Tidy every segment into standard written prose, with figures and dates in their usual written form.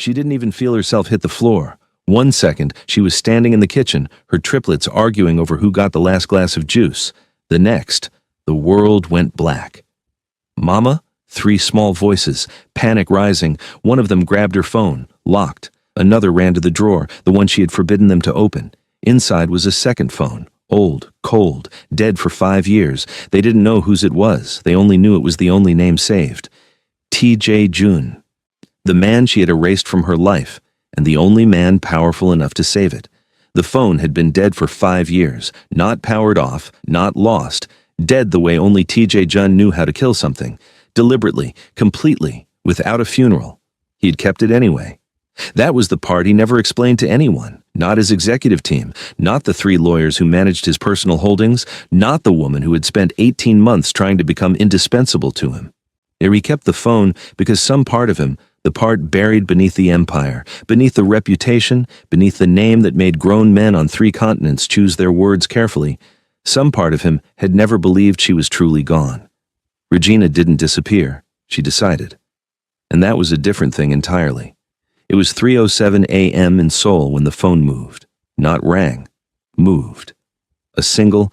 She didn't even feel herself hit the floor. 1 second, she was standing in the kitchen, her triplets arguing over who got the last glass of juice. The next, the world went black. "Mama?" 3 small voices, panic rising. One of them grabbed her phone, locked. Another ran to the drawer, the one she had forbidden them to open. Inside was a second phone, old, cold, dead for 5 years. They didn't know whose it was. They only knew it was the only name saved. T.J. June. The man she had erased from her life, and the only man powerful enough to save it. The phone had been dead for 5 years, not powered off, not lost, dead the way only T.J. June knew how to kill something, deliberately, completely, without a funeral. He had kept it anyway. That was the part he never explained to anyone, not his executive team, not the 3 lawyers who managed his personal holdings, not the woman who had spent 18 months trying to become indispensable to him. He kept the phone because some part of him, the part buried beneath the empire, beneath the reputation, beneath the name that made grown men on 3 continents choose their words carefully, some part of him had never believed she was truly gone. Regina didn't disappear, she decided. And that was a different thing entirely. It was 3:07 a.m. in Seoul when the phone moved. Not rang, moved. A single,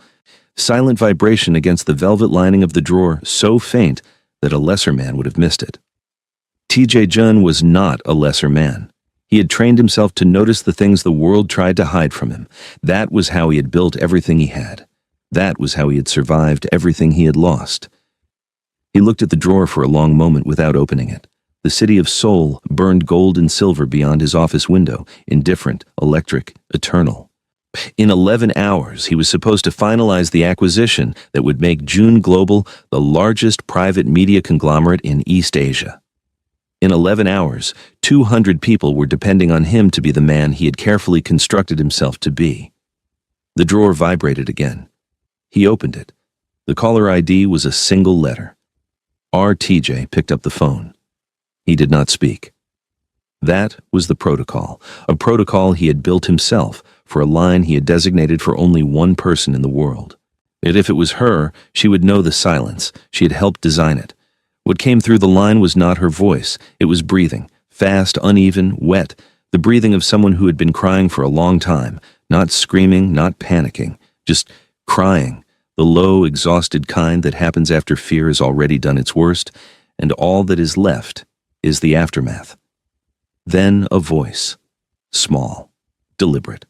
silent vibration against the velvet lining of the drawer, so faint that a lesser man would have missed it. T.J. June was not a lesser man. He had trained himself to notice the things the world tried to hide from him. That was how he had built everything he had. That was how he had survived everything he had lost. He looked at the drawer for a long moment without opening it. The city of Seoul burned gold and silver beyond his office window, indifferent, electric, eternal. In 11 hours, he was supposed to finalize the acquisition that would make June Global the largest private media conglomerate in East Asia. In 11 hours, 200 people were depending on him to be the man he had carefully constructed himself to be. The drawer vibrated again. He opened it. The caller ID was a single letter. RTJ picked up the phone. He did not speak. That was the protocol, a protocol he had built himself for a line he had designated for only one person in the world. And if it was her, she would know the silence. She had helped design it. What came through the line was not her voice. It was breathing, fast, uneven, wet, the breathing of someone who had been crying for a long time, not screaming, not panicking, just crying, the low, exhausted kind that happens after fear has already done its worst, and all that is left is the aftermath. Then a voice, small, deliberate,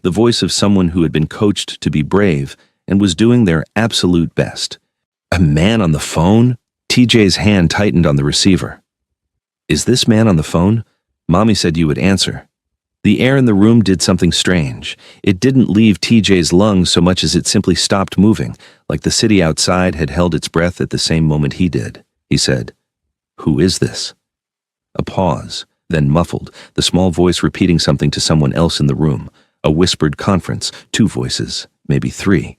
the voice of someone who had been coached to be brave and was doing their absolute best. A man on the phone? TJ's hand tightened on the receiver. Is this man on the phone? Mommy said you would answer. The air in the room did something strange. It didn't leave TJ's lungs so much as it simply stopped moving, like the city outside had held its breath at the same moment he did. He said, "Who is this?" A pause, then muffled, the small voice repeating something to someone else in the room, a whispered conference, 2 voices, maybe 3,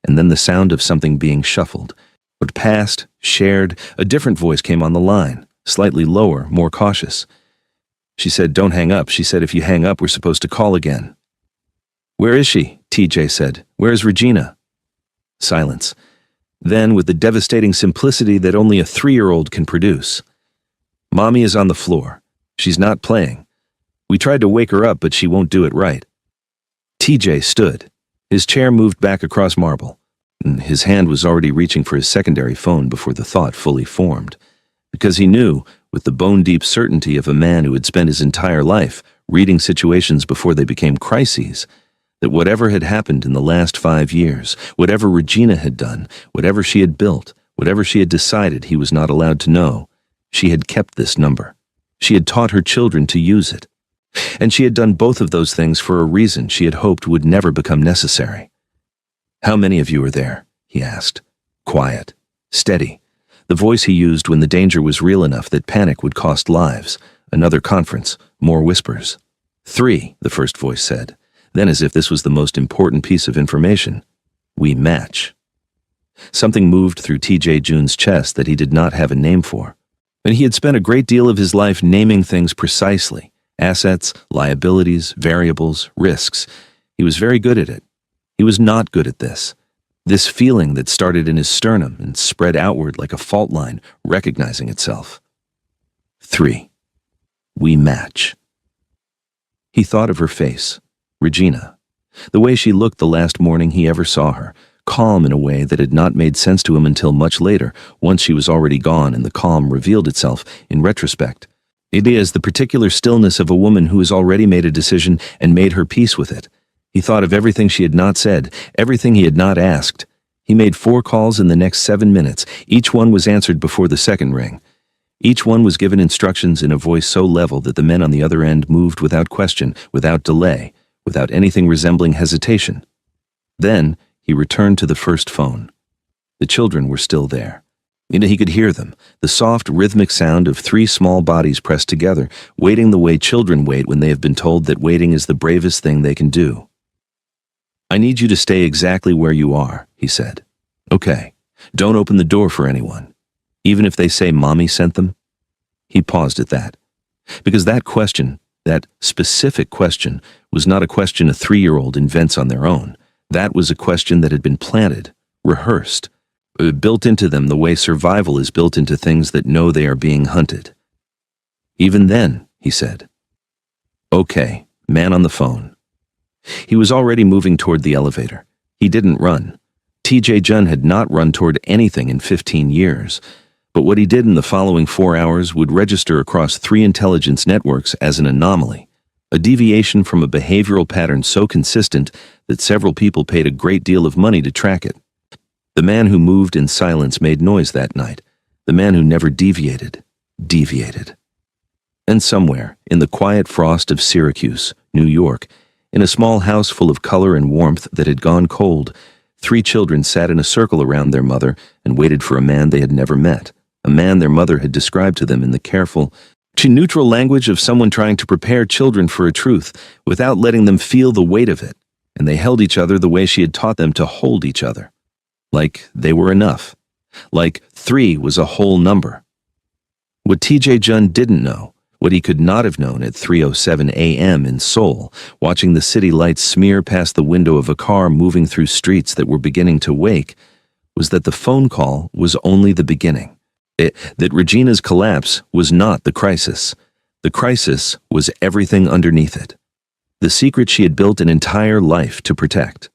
and then the sound of something being shuffled. What passed, shared, a different voice came on the line, slightly lower, more cautious. She said, "Don't hang up." She said, "If you hang up, we're supposed to call again." "Where is she?" TJ said. "Where is Regina?" Silence. Then, with the devastating simplicity that only a 3-year-old can produce, "Mommy is on the floor. She's not playing. We tried to wake her up, but she won't do it right." TJ stood. His chair moved back across marble. His hand was already reaching for his secondary phone before the thought fully formed. Because he knew, with the bone-deep certainty of a man who had spent his entire life reading situations before they became crises, that whatever had happened in the last 5 years, whatever Regina had done, whatever she had built, whatever she had decided he was not allowed to know, she had kept this number. She had taught her children to use it. And she had done both of those things for a reason she had hoped would never become necessary. "How many of you are there?" he asked. Quiet, steady. The voice he used when the danger was real enough that panic would cost lives. Another conference, more whispers. "3, the first voice said. Then, as if this was the most important piece of information, "We match." Something moved through T.J. June's chest that he did not have a name for. And he had spent a great deal of his life naming things precisely. Assets, liabilities, variables, risks. He was very good at it. He was not good at this. This feeling that started in his sternum and spread outward like a fault line, recognizing itself. 3. We match. He thought of her face, Regina, the way she looked the last morning he ever saw her, calm in a way that had not made sense to him until much later, once she was already gone and the calm revealed itself in retrospect. It is the particular stillness of a woman who has already made a decision and made her peace with it. He thought of everything she had not said, everything he had not asked. He made 4 calls in the next 7 minutes. Each one was answered before the second ring. Each one was given instructions in a voice so level that the men on the other end moved without question, without delay, without anything resembling hesitation. Then he returned to the first phone. The children were still there. He could hear them, the soft, rhythmic sound of 3 small bodies pressed together, waiting the way children wait when they have been told that waiting is the bravest thing they can do. "I need you to stay exactly where you are," he said. "Okay. Don't open the door for anyone. Even if they say Mommy sent them?" He paused at that. Because that question, that specific question, was not a question a 3-year-old invents on their own. That was a question that had been planted, rehearsed, built into them the way survival is built into things that know they are being hunted. "Even then," he said. "Okay, man on the phone." He was already moving toward the elevator. He didn't run. TJ Jun had not run toward anything in 15 years. But what he did in the following 4 hours would register across 3 intelligence networks as an anomaly, a deviation from a behavioral pattern so consistent that several people paid a great deal of money to track it. The man who moved in silence made noise that night. The man who never deviated. And somewhere, in the quiet frost of Syracuse, New York, in a small house full of color and warmth that had gone cold, 3 children sat in a circle around their mother and waited for a man they had never met, a man their mother had described to them in the careful, neutral language of someone trying to prepare children for a truth without letting them feel the weight of it, and they held each other the way she had taught them to hold each other. Like they were enough. Like 3 was a whole number. What TJ Jun didn't know, what he could not have known at 3:07 a.m. in Seoul, watching the city lights smear past the window of a car moving through streets that were beginning to wake, was that the phone call was only the beginning. That Regina's collapse was not the crisis. The crisis was everything underneath it. The secret she had built an entire life to protect.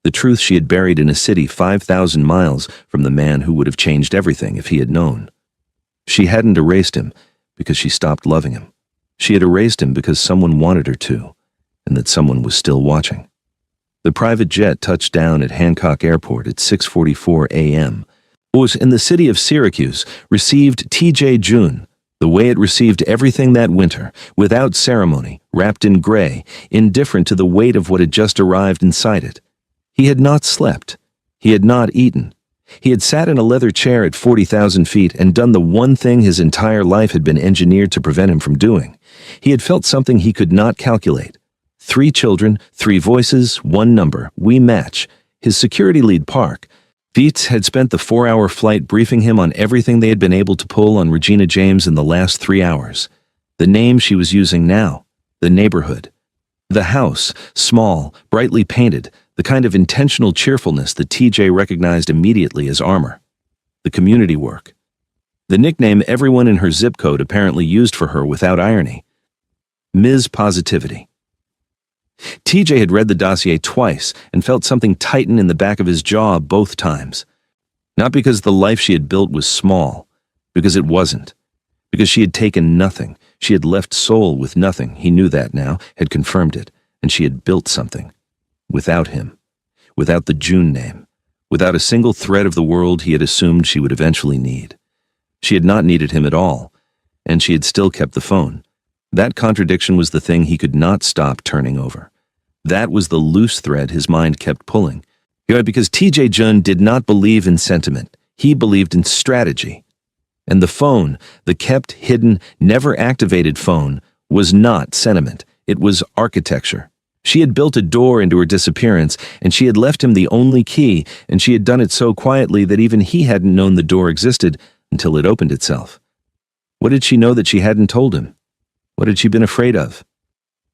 The truth she had buried in a city 5,000 miles from the man who would have changed everything if he had known. She hadn't erased him because she stopped loving him. She had erased him because someone wanted her to, and that someone was still watching. The private jet touched down at Hancock Airport at 6:44 a.m. Was in the city of Syracuse, received TJ Jun, the way it received everything that winter, without ceremony, wrapped in gray, indifferent to the weight of what had just arrived inside it. He had not slept. He had not eaten. He had sat in a leather chair at 40,000 feet and done the one thing his entire life had been engineered to prevent him from doing. He had felt something he could not calculate. 3 children, 3 voices, 1 number. We match. His security lead, Park. Vietz had spent the 4-hour flight briefing him on everything they had been able to pull on Regina James in the last 3 hours. The name she was using now. The neighborhood. The house, small, brightly painted, the kind of intentional cheerfulness that TJ recognized immediately as armor. The community work. The nickname everyone in her zip code apparently used for her without irony. Ms. Positivity. TJ had read the dossier twice and felt something tighten in the back of his jaw both times. Not because the life she had built was small, because it wasn't. Because she had taken nothing. She had left Seoul with nothing. He knew that now, had confirmed it, and she had built something. Without him, without the June name, without a single thread of the world he had assumed she would eventually need. She had not needed him at all, and she had still kept the phone. That contradiction was the thing he could not stop turning over. That was the loose thread his mind kept pulling. Because TJ Jun did not believe in sentiment. He believed in strategy. And the phone, the kept, hidden, never activated phone, was not sentiment. It was architecture. She had built a door into her disappearance, and she had left him the only key, and she had done it so quietly that even he hadn't known the door existed until it opened itself. What did she know that she hadn't told him? What had she been afraid of?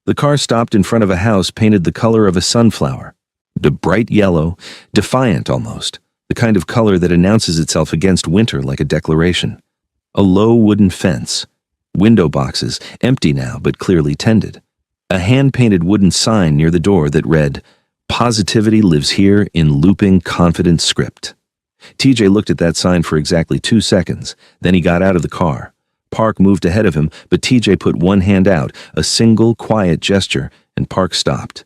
The car stopped in front of a house painted the color of a sunflower. The bright yellow, defiant almost, the kind of color that announces itself against winter like a declaration. A low wooden fence. Window boxes, empty now but clearly tended. A hand-painted wooden sign near the door that read, "Positivity lives here in looping confident script." TJ looked at that sign for exactly 2 seconds. Then he got out of the car. Park moved ahead of him, but TJ put one hand out, a single, quiet gesture, and Park stopped.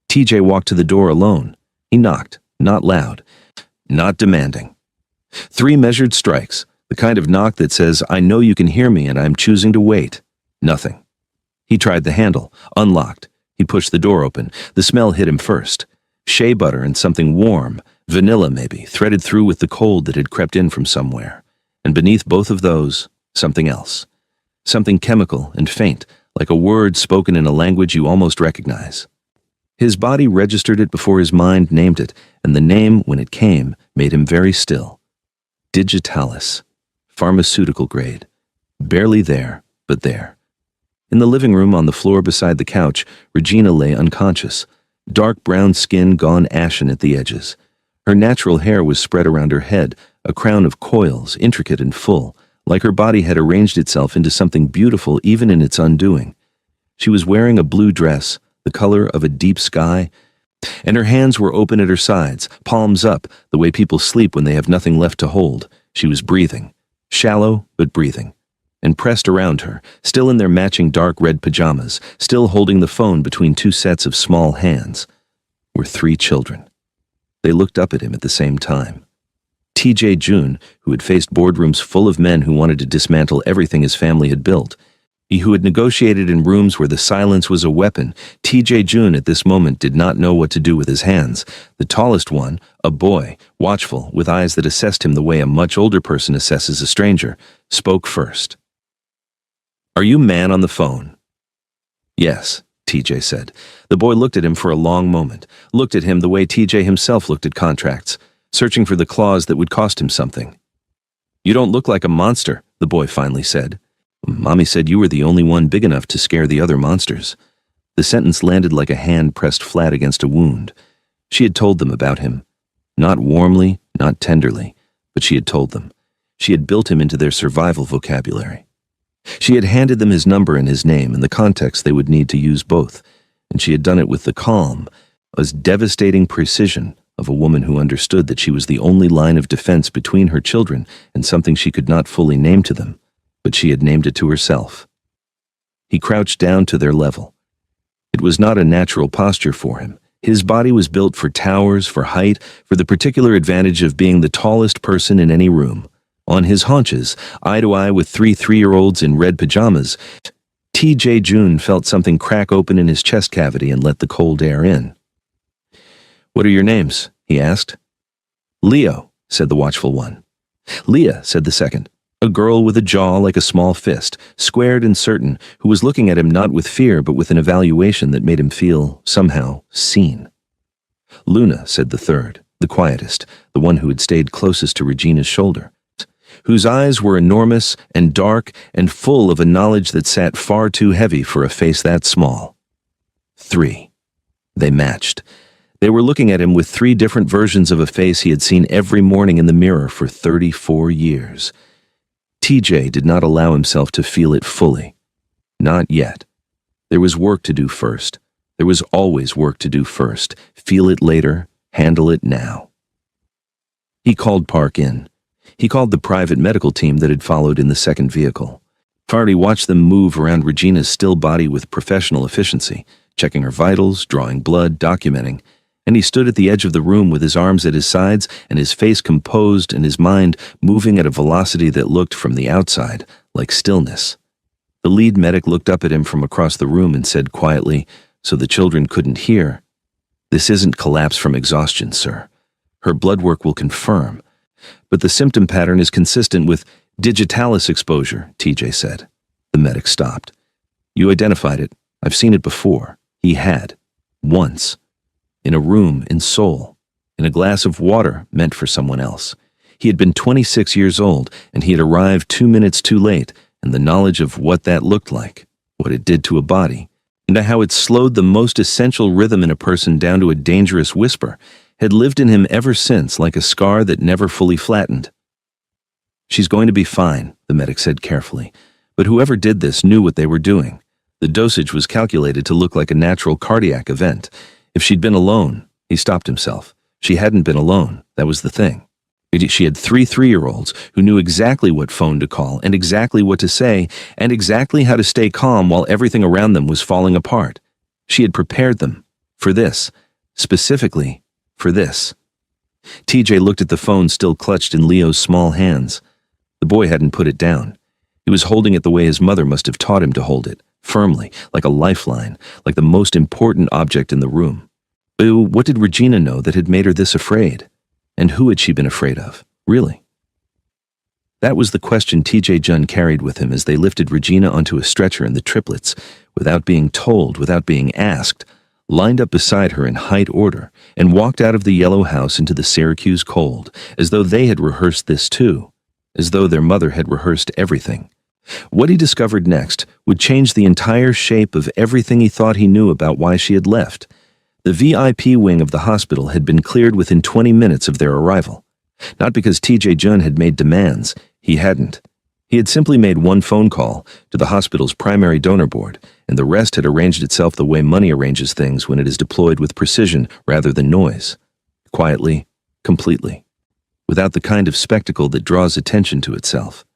TJ walked to the door alone. He knocked, not loud, not demanding. 3 measured strikes, the kind of knock that says, "I know you can hear me and I'm choosing to wait." Nothing. He tried the handle, unlocked. He pushed the door open. The smell hit him first. Shea butter and something warm, vanilla maybe, threaded through with the cold that had crept in from somewhere. And beneath both of those, something else. Something chemical and faint, like a word spoken in a language you almost recognize. His body registered it before his mind named it, and the name, when it came, made him very still. Digitalis. Pharmaceutical grade. Barely there, but there. In the living room on the floor beside the couch, Regina lay unconscious, dark brown skin gone ashen at the edges. Her natural hair was spread around her head, a crown of coils, intricate and full, like her body had arranged itself into something beautiful even in its undoing. She was wearing a blue dress, the color of a deep sky, and her hands were open at her sides, palms up, the way people sleep when they have nothing left to hold. She was breathing, shallow but breathing. And pressed around her, still in their matching dark red pajamas, still holding the phone between 2 sets of small hands, were 3 children. They looked up at him at the same time. TJ June, who had faced boardrooms full of men who wanted to dismantle everything his family had built. He who had negotiated in rooms where the silence was a weapon. TJ June at this moment did not know what to do with his hands. The tallest one, a boy, watchful, with eyes that assessed him the way a much older person assesses a stranger, spoke first. "Are you man on the phone?" "Yes," TJ said. The boy looked at him for a long moment, looked at him the way TJ himself looked at contracts, searching for the clause that would cost him something. "You don't look like a monster," the boy finally said. "Mommy said you were the only one big enough to scare the other monsters." The sentence landed like a hand pressed flat against a wound. She had told them about him. Not warmly, not tenderly, but she had told them. She had built him into their survival vocabulary. She had handed them his number and his name and the context they would need to use both, and she had done it with the calm, as devastating precision of a woman who understood that she was the only line of defense between her children and something she could not fully name to them, but she had named it to herself. He crouched down to their level. It was not a natural posture for him. His body was built for towers, for height, for the particular advantage of being the tallest person in any room. On his haunches, eye to eye with 3 3-year-olds in red pajamas, TJ June felt something crack open in his chest cavity and let the cold air in. "What are your names?" he asked. "Leo," said the watchful one. "Leah," said the second, a girl with a jaw like a small fist, squared and certain, who was looking at him not with fear but with an evaluation that made him feel, somehow, seen. "Luna," said the third, the quietest, the one who had stayed closest to Regina's shoulder, whose eyes were enormous and dark and full of a knowledge that sat far too heavy for a face that small. 3. They matched. They were looking at him with 3 different versions of a face he had seen every morning in the mirror for 34 years. TJ did not allow himself to feel it fully. Not yet. There was work to do first. There was always work to do first. Feel it later, handle it now. He called Park in. He called the private medical team that had followed in the second vehicle. Fardy watched them move around Regina's still body with professional efficiency, checking her vitals, drawing blood, documenting, and he stood at the edge of the room with his arms at his sides and his face composed and his mind moving at a velocity that looked, from the outside, like stillness. The lead medic looked up at him from across the room and said quietly, so the children couldn't hear, "This isn't collapse from exhaustion, sir. Her blood work will confirm. But the symptom pattern is consistent with digitalis exposure," TJ said. The medic stopped. "You identified it. I've seen it before." He had. Once. In a room in Seoul. In a glass of water meant for someone else. He had been 26 years old, and he had arrived 2 minutes too late, and the knowledge of what that looked like, what it did to a body, and how it slowed the most essential rhythm in a person down to a dangerous whisper, had lived in him ever since like a scar that never fully flattened. "She's going to be fine," the medic said carefully, But whoever did this knew what they were doing. The dosage was calculated to look like a natural cardiac event. If she'd been alone, he stopped himself. She hadn't been alone, that was the thing. She had 3 3-year-olds who knew exactly what phone to call and exactly what to say and exactly how to stay calm while everything around them was falling apart. She had prepared them for this, specifically for this. TJ looked at the phone still clutched in Leo's small hands. The boy hadn't put it down. He was holding it the way his mother must have taught him to hold it, firmly, like a lifeline, like the most important object in the room. But what did Regina know that had made her this afraid? And who had she been afraid of, really? That was the question TJ Jun carried with him as they lifted Regina onto a stretcher in the Triplets, without being told, without being asked, lined up beside her in height order, and walked out of the yellow house into the Syracuse cold, as though they had rehearsed this too, as though their mother had rehearsed everything. What he discovered next would change the entire shape of everything he thought he knew about why she had left. The VIP wing of the hospital had been cleared within 20 minutes of their arrival. Not because TJ Jun had made demands, he hadn't. He had simply made one phone call to the hospital's primary donor board, and the rest had arranged itself the way money arranges things when it is deployed with precision rather than noise. Quietly, completely. Without the kind of spectacle that draws attention to itself.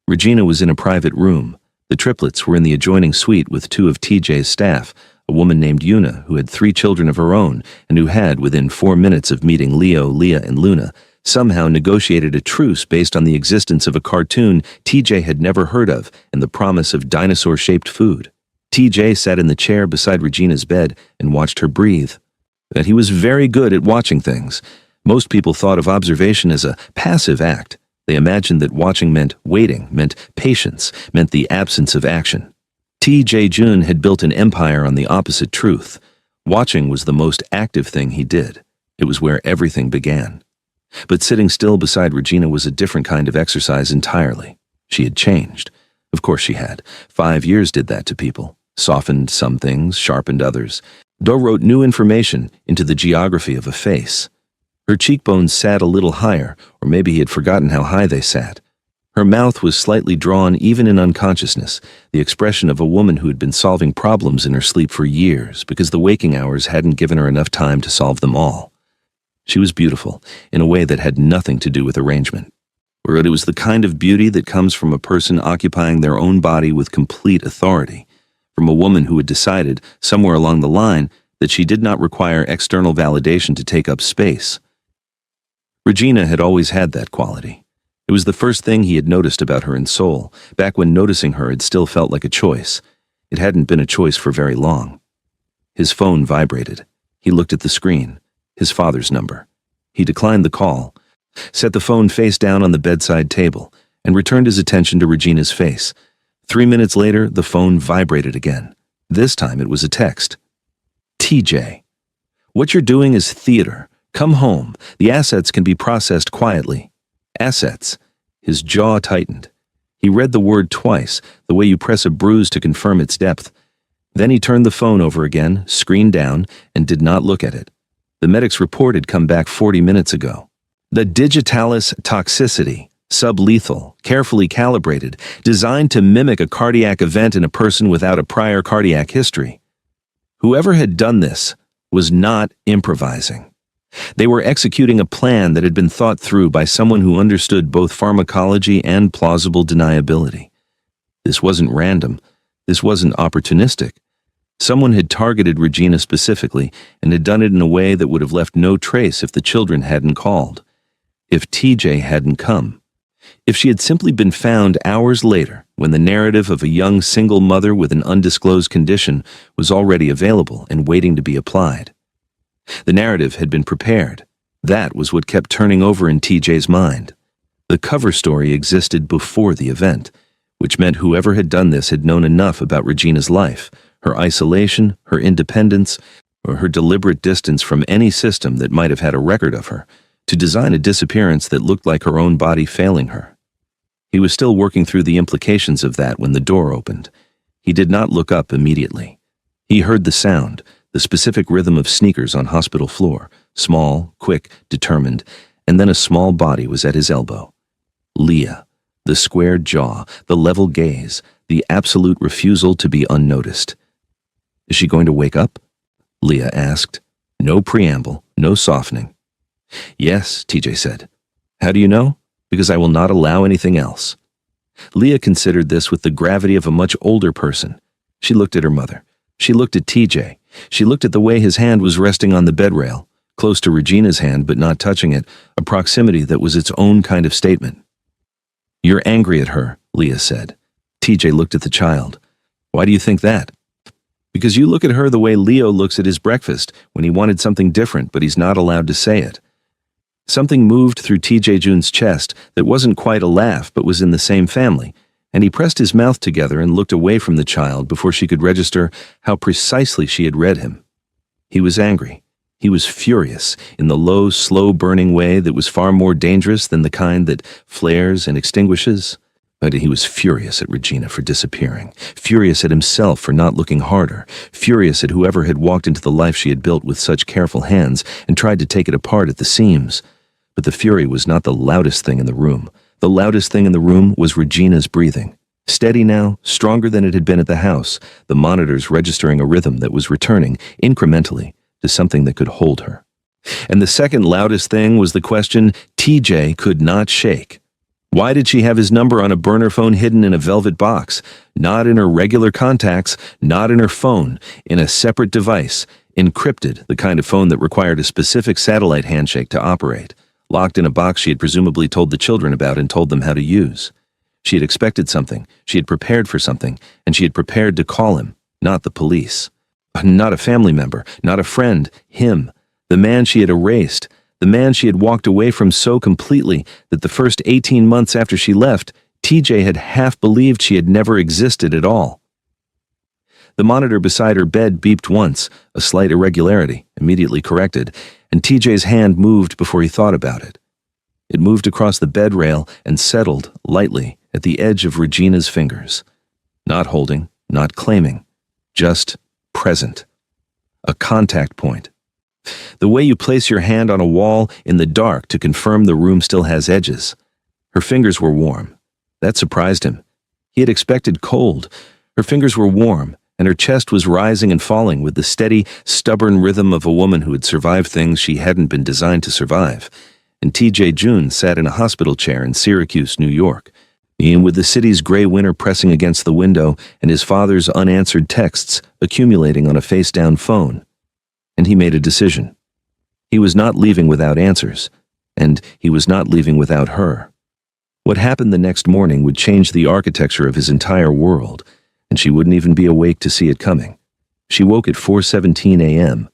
Regina was in a private room. The Triplets were in the adjoining suite with 2 of TJ's staff, a woman named Yuna who had 3 children of her own and who had, within 4 minutes of meeting Leo, Leah, and Luna, somehow negotiated a truce based on the existence of a cartoon TJ had never heard of and the promise of dinosaur-shaped food. TJ sat in the chair beside Regina's bed and watched her breathe. That he was very good at watching things. Most people thought of observation as a passive act. They imagined that watching meant waiting, meant patience, meant the absence of action. TJ Jun had built an empire on the opposite truth. Watching was the most active thing he did. It was where everything began. But sitting still beside Regina was a different kind of exercise entirely. She had changed. Of course she had. 5 years did that to people. Softened some things, sharpened others. Do wrote new information into the geography of a face. Her cheekbones sat a little higher, or maybe he had forgotten how high they sat. Her mouth was slightly drawn even in unconsciousness, the expression of a woman who had been solving problems in her sleep for years because the waking hours hadn't given her enough time to solve them all. She was beautiful, in a way that had nothing to do with arrangement. Or it was the kind of beauty that comes from a person occupying their own body with complete authority, from a woman who had decided, somewhere along the line, that she did not require external validation to take up space. Regina had always had that quality. It was the first thing he had noticed about her in Seoul, back when noticing her had still felt like a choice. It hadn't been a choice for very long. His phone vibrated. He looked at the screen. His father's number. He declined the call, set the phone face down on the bedside table, and returned his attention to Regina's face. 3 minutes later, the phone vibrated again. This time it was a text. TJ. What you're doing is theater. Come home. The assets can be processed quietly. Assets. His jaw tightened. He read the word twice, the way you press a bruise to confirm its depth. Then he turned the phone over again, screen down, and did not look at it. The medic's report had come back 40 minutes ago. The digitalis toxicity, sublethal, carefully calibrated, designed to mimic a cardiac event in a person without a prior cardiac history. Whoever had done this was not improvising. They were executing a plan that had been thought through by someone who understood both pharmacology and plausible deniability. This wasn't random. This wasn't opportunistic. Someone had targeted Regina specifically and had done it in a way that would have left no trace if the children hadn't called, if TJ hadn't come, if she had simply been found hours later when the narrative of a young single mother with an undisclosed condition was already available and waiting to be applied. The narrative had been prepared. That was what kept turning over in TJ's mind. The cover story existed before the event, which meant whoever had done this had known enough about Regina's life, her isolation, her independence, or her deliberate distance from any system that might have had a record of her, to design a disappearance that looked like her own body failing her. He was still working through the implications of that when the door opened. He did not look up immediately. He heard the sound, the specific rhythm of sneakers on hospital floor, small, quick, determined, and then a small body was at his elbow. Leah, the squared jaw, the level gaze, the absolute refusal to be unnoticed. "Is she going to wake up?" Leah asked. No preamble, no softening. "Yes," TJ said. "How do you know?" "Because I will not allow anything else." Leah considered this with the gravity of a much older person. She looked at her mother. She looked at TJ. She looked at the way his hand was resting on the bed rail, close to Regina's hand but not touching it, a proximity that was its own kind of statement. "You're angry at her," Leah said. TJ looked at the child. "Why do you think that?" "Because you look at her the way Leo looks at his breakfast, when he wanted something different but he's not allowed to say it." Something moved through TJ June's chest that wasn't quite a laugh but was in the same family, and he pressed his mouth together and looked away from the child before she could register how precisely she had read him. He was angry. He was furious in the low, slow-burning way that was far more dangerous than the kind that flares and extinguishes. But he was furious at Regina for disappearing, furious at himself for not looking harder, furious at whoever had walked into the life she had built with such careful hands and tried to take it apart at the seams. But the fury was not the loudest thing in the room. The loudest thing in the room was Regina's breathing. Steady now, stronger than it had been at the house, the monitors registering a rhythm that was returning, incrementally, to something that could hold her. And the second loudest thing was the question TJ could not shake. Why did she have his number on a burner phone hidden in a velvet box? Not in her regular contacts, not in her phone, in a separate device, encrypted, the kind of phone that required a specific satellite handshake to operate, locked in a box she had presumably told the children about and told them how to use. She had expected something, she had prepared for something, and she had prepared to call him, not the police. Not a family member, not a friend, him, the man she had erased, the man she had walked away from so completely that the first 18 months after she left, TJ had half believed she had never existed at all. The monitor beside her bed beeped once, a slight irregularity, immediately corrected, and TJ's hand moved before he thought about it. It moved across the bed rail and settled, lightly, at the edge of Regina's fingers. Not holding, not claiming, just present. A contact point. The way you place your hand on a wall in the dark to confirm the room still has edges. Her fingers were warm. That surprised him. He had expected cold. Her fingers were warm, and her chest was rising and falling with the steady, stubborn rhythm of a woman who had survived things she hadn't been designed to survive. And TJ June sat in a hospital chair in Syracuse, New York. And with the city's gray winter pressing against the window and his father's unanswered texts accumulating on a face-down phone. And he made a decision. He was not leaving without answers, and he was not leaving without her. What happened the next morning would change the architecture of his entire world, and she wouldn't even be awake to see it coming. She woke at 4:17 a.m.,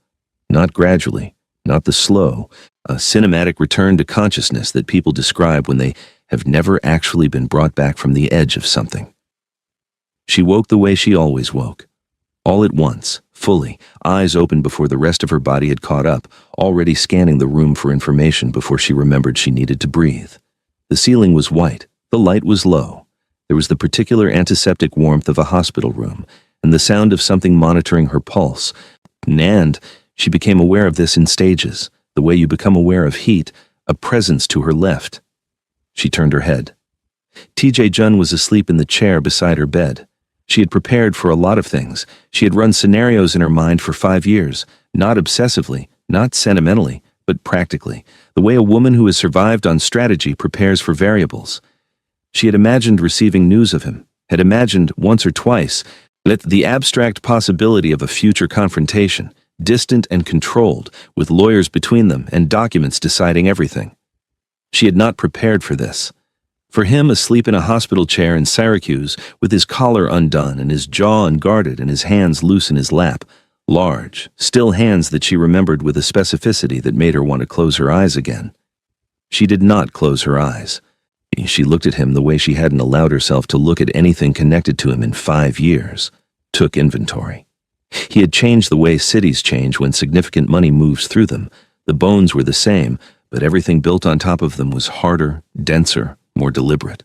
not gradually, not the slow, a cinematic return to consciousness that people describe when they have never actually been brought back from the edge of something. She woke the way she always woke. All at once, fully, eyes open before the rest of her body had caught up, already scanning the room for information before she remembered she needed to breathe. The ceiling was white, the light was low. There was the particular antiseptic warmth of a hospital room, and the sound of something monitoring her pulse. And she became aware of this in stages, the way you become aware of heat, a presence to her left. She turned her head. TJ Jun was asleep in the chair beside her bed. She had prepared for a lot of things. She had run scenarios in her mind for 5 years, not obsessively, not sentimentally, but practically, the way a woman who has survived on strategy prepares for variables. She had imagined receiving news of him, had imagined once or twice that the abstract possibility of a future confrontation, distant and controlled, with lawyers between them and documents deciding everything. She had not prepared for this. For him, asleep in a hospital chair in Syracuse, with his collar undone and his jaw unguarded and his hands loose in his lap, large, still hands that she remembered with a specificity that made her want to close her eyes again. She did not close her eyes. She looked at him the way she hadn't allowed herself to look at anything connected to him in 5 years, took inventory. He had changed the way cities change when significant money moves through them. The bones were the same, but everything built on top of them was harder, denser, more deliberate.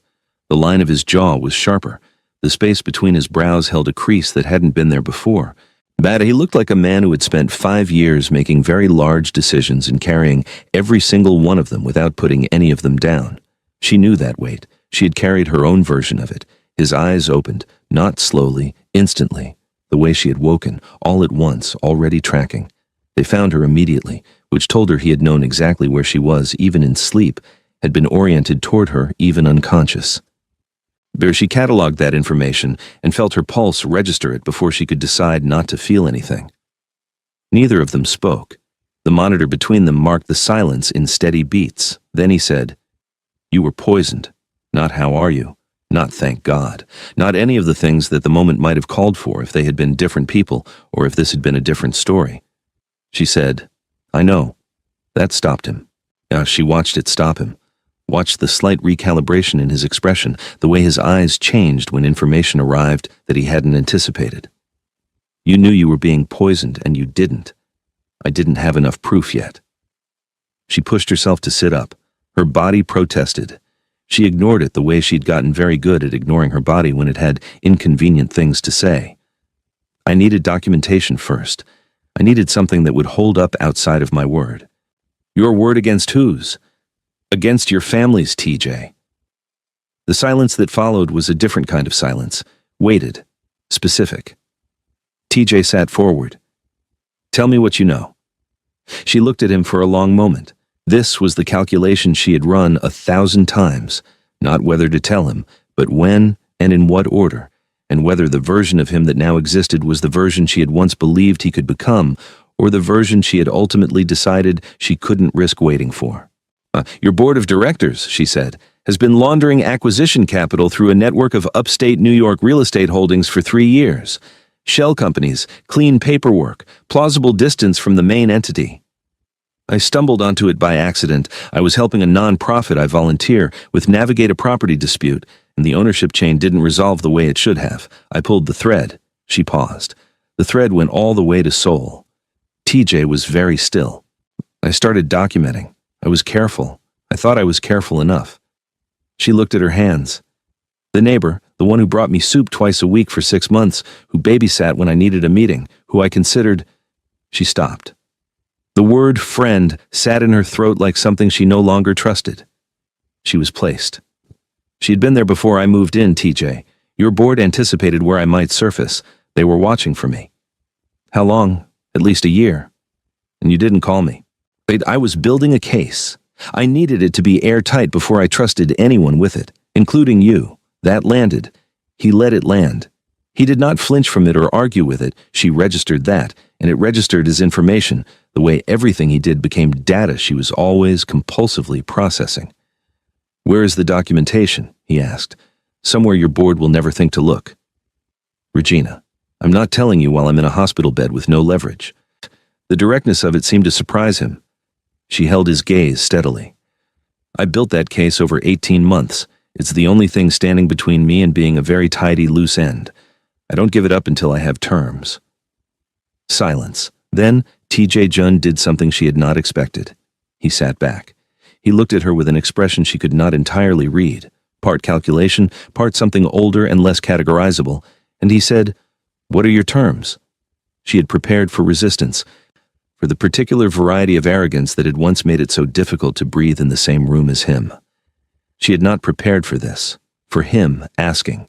The line of his jaw was sharper. The space between his brows held a crease that hadn't been there before. But he looked like a man who had spent 5 years making very large decisions and carrying every single one of them without putting any of them down. She knew that weight. She had carried her own version of it. His eyes opened, Not slowly, instantly, the way she had woken, all at once, already tracking. They found her immediately, which told her he had known exactly where she was, even in sleep, had been oriented toward her, even unconscious. She catalogued that information and felt her pulse register it before she could decide not to feel anything. Neither of them spoke. The monitor between them marked the silence in steady beats. Then he said, "You were poisoned. Not how are you. Not thank God. Not any of the things that the moment might have called for if they had been different people or if this had been a different story." She said, "I know." That stopped him. She watched it stop him. Watched the slight recalibration in his expression, the way his eyes changed when information arrived that he hadn't anticipated. "You knew you were being poisoned, and you didn't. I didn't have enough proof yet." She pushed herself to sit up. Her body protested. She ignored it the way she'd gotten very good at ignoring her body when it had inconvenient things to say. "I needed documentation first. I needed something that would hold up outside of my word." "Your word against whose?" "Against your family's, TJ." The silence that followed was a different kind of silence, weighted, specific. TJ sat forward. "Tell me what you know." She looked at him for a long moment. This was the calculation she had run 1,000 times, not whether to tell him, but when and in what order, and whether the version of him that now existed was the version she had once believed he could become, or the version she had ultimately decided she couldn't risk waiting for. "Your board of directors," she said, "has been laundering acquisition capital through a network of upstate New York real estate holdings for 3 years. Shell companies, clean paperwork, plausible distance from the main entity. I stumbled onto it by accident. I was helping a non-profit I volunteer with navigate a property dispute, and the ownership chain didn't resolve the way it should have. I pulled the thread." She paused. The thread went all the way to Seoul. TJ was very still. "I started documenting. I was careful. I thought I was careful enough." She looked at her hands. "The neighbor, the one who brought me soup twice a week for 6 months, who babysat when I needed a meeting, who I considered—" She stopped. The word friend sat in her throat like something she no longer trusted. She was placed. "She'd been there before I moved in, TJ. Your board anticipated where I might surface. They were watching for me." "How long?" "At least a year. And you didn't call me." "I was building a case. I needed it to be airtight before I trusted anyone with it, including you. That landed." He let it land. He did not flinch from it or argue with it. She registered that, and it registered as information, the way everything he did became data she was always compulsively processing. "Where is the documentation?" he asked. "Somewhere your board will never think to look." "Regina, I'm not telling you while I'm in a hospital bed with no leverage." The directness of it seemed to surprise him. She held his gaze steadily. "I built that case over 18 months. It's the only thing standing between me and being a very tidy loose end. I don't give it up until I have terms." Silence. Then TJ Jun did something she had not expected. He sat back. He looked at her with an expression she could not entirely read, part calculation, part something older and less categorizable, and he said, "What are your terms?" She had prepared for resistance, for the particular variety of arrogance that had once made it so difficult to breathe in the same room as him. She had not prepared for this, for him asking.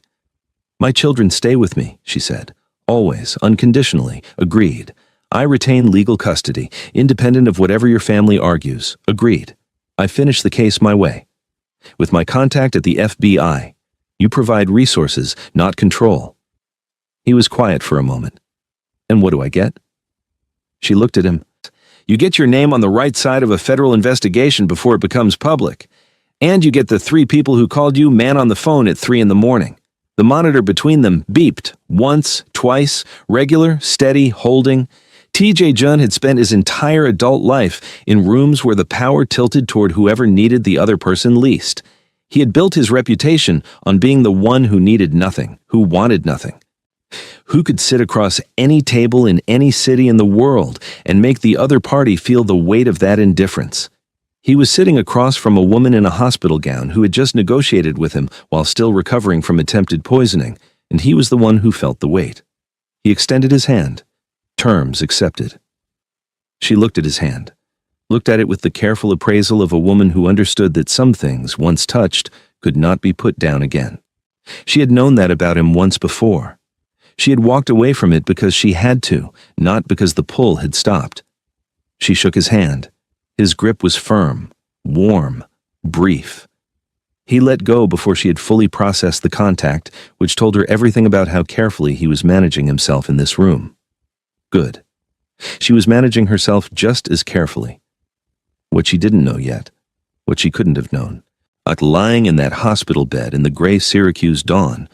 "My children stay with me," she said. "Always, unconditionally, agreed. I retain legal custody, independent of whatever your family argues, agreed. I finish the case my way. With my contact at the FBI, you provide resources, not control." He was quiet for a moment. "And what do I get?" She looked at him. "You get your name on the right side of a federal investigation before it becomes public. And you get the 3 people who called you man on the phone at 3 in the morning. The monitor between them beeped, once, twice, regular, steady, holding. TJ Jun had spent his entire adult life in rooms where the power tilted toward whoever needed the other person least. He had built his reputation on being the one who needed nothing, who wanted nothing. Who could sit across any table in any city in the world and make the other party feel the weight of that indifference? He was sitting across from a woman in a hospital gown who had just negotiated with him while still recovering from attempted poisoning, and he was the one who felt the weight. He extended his hand. Terms accepted. She looked at his hand, looked at it with the careful appraisal of a woman who understood that some things, once touched, could not be put down again. She had known that about him once before. She had walked away from it because she had to, not because the pull had stopped. She shook his hand. His grip was firm, warm, brief. He let go before she had fully processed the contact, which told her everything about how carefully he was managing himself in this room. Good. She was managing herself just as carefully. What she didn't know yet, what she couldn't have known, like lying in that hospital bed in the gray Syracuse dawn,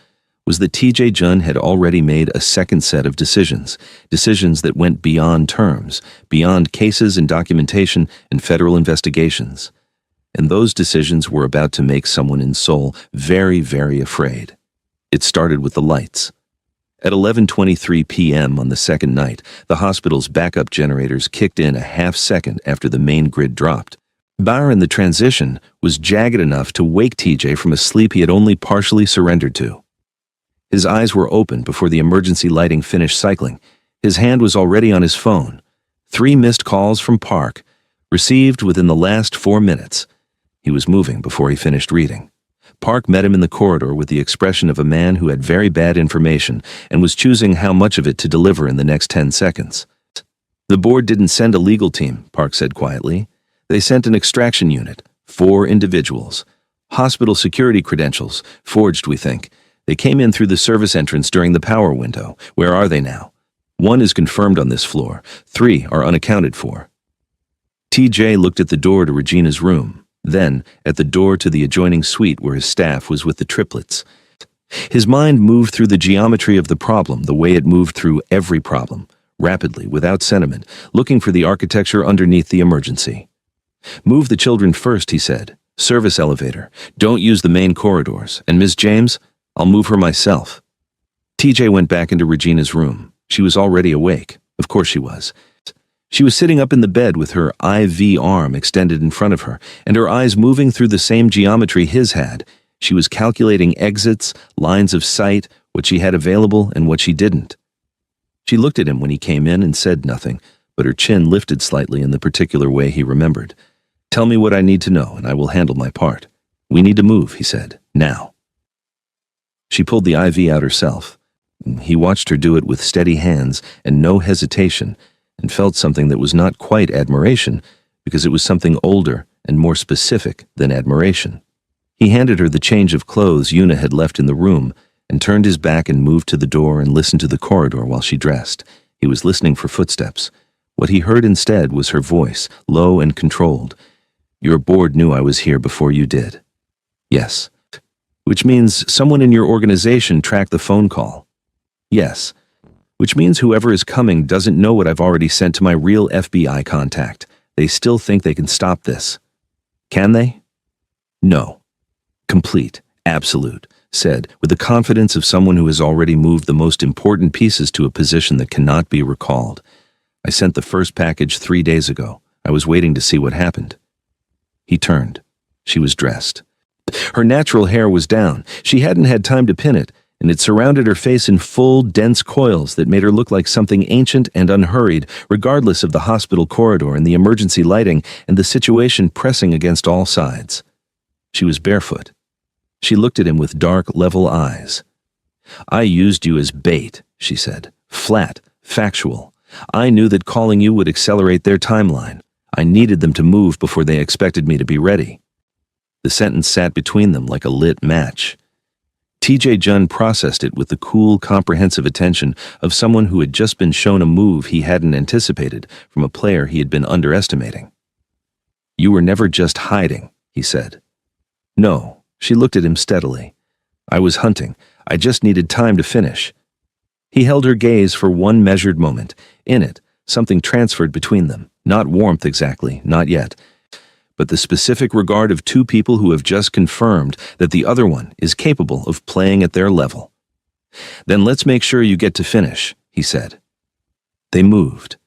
was that T.J. Jun had already made a second set of decisions that went beyond terms, beyond cases and documentation and federal investigations. And those decisions were about to make someone in Seoul very, very afraid. It started with the lights. At 11:23 p.m. on the second night, the hospital's backup generators kicked in a half second after the main grid dropped. Byron, the transition, was jagged enough to wake TJ from a sleep he had only partially surrendered to. His eyes were open before the emergency lighting finished cycling. His hand was already on his phone. 3 missed calls from Park, received within the last 4 minutes. He was moving before he finished reading. Park met him in the corridor with the expression of a man who had very bad information and was choosing how much of it to deliver in the next 10 seconds. The board didn't send a legal team, Park said quietly. They sent an extraction unit, 4 individuals. Hospital security credentials, forged, we think. They came in through the service entrance during the power window. Where are they now? 1 is confirmed on this floor. 3 are unaccounted for. TJ looked at the door to Regina's room, then at the door to the adjoining suite where his staff was with the triplets. His mind moved through the geometry of the problem the way it moved through every problem, rapidly, without sentiment, looking for the architecture underneath the emergency. Move the children first, he said. Service elevator. Don't use the main corridors. And Miss James, I'll move her myself. TJ went back into Regina's room. She was already awake. Of course she was. She was sitting up in the bed with her IV arm extended in front of her, and her eyes moving through the same geometry his had. She was calculating exits, lines of sight, what she had available and what she didn't. She looked at him when he came in and said nothing, but her chin lifted slightly in the particular way he remembered. Tell me what I need to know, and I will handle my part. We need to move, he said. Now. She pulled the IV out herself. He watched her do it with steady hands and no hesitation, and felt something that was not quite admiration, because it was something older and more specific than admiration. He handed her the change of clothes Yuna had left in the room, and turned his back and moved to the door and listened to the corridor while she dressed. He was listening for footsteps. What he heard instead was her voice, low and controlled. Your board knew I was here before you did. Yes. Which means someone in your organization tracked the phone call. Yes. Which means whoever is coming doesn't know what I've already sent to my real FBI contact. They still think they can stop this. Can they? No. Complete, absolute, said, with the confidence of someone who has already moved the most important pieces to a position that cannot be recalled. I sent the first package 3 days ago. I was waiting to see what happened. He turned. She was dressed. Her natural hair was down. She hadn't had time to pin it, and it surrounded her face in full, dense coils that made her look like something ancient and unhurried, regardless of the hospital corridor and the emergency lighting and the situation pressing against all sides. She was barefoot. She looked at him with dark, level eyes. I used you as bait, she said. Flat, factual. I knew that calling you would accelerate their timeline. I needed them to move before they expected me to be ready. The sentence sat between them like a lit match. T.J. Jun processed it with the cool, comprehensive attention of someone who had just been shown a move he hadn't anticipated from a player he had been underestimating. You were never just hiding, he said. No, she looked at him steadily. I was hunting. I just needed time to finish. He held her gaze for one measured moment. In it, something transferred between them. Not warmth exactly, not yet, but the specific regard of 2 people who have just confirmed that the other one is capable of playing at their level. Then let's make sure you get to finish, he said. They moved.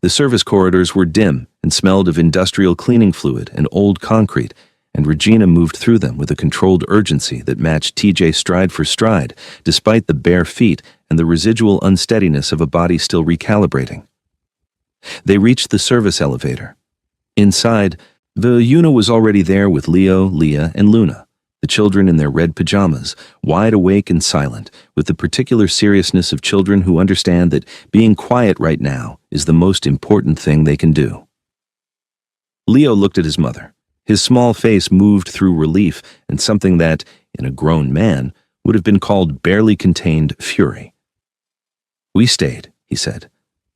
The service corridors were dim and smelled of industrial cleaning fluid and old concrete, and Regina moved through them with a controlled urgency that matched TJ stride for stride, despite the bare feet and the residual unsteadiness of a body still recalibrating. They reached the service elevator. Inside, the Yuna was already there with Leo, Leah, and Luna. The children in their red pajamas, wide awake and silent, with the particular seriousness of children who understand that being quiet right now is the most important thing they can do. Leo looked at his mother. His small face moved through relief and something that, in a grown man, would have been called barely contained fury. "We stayed," he said.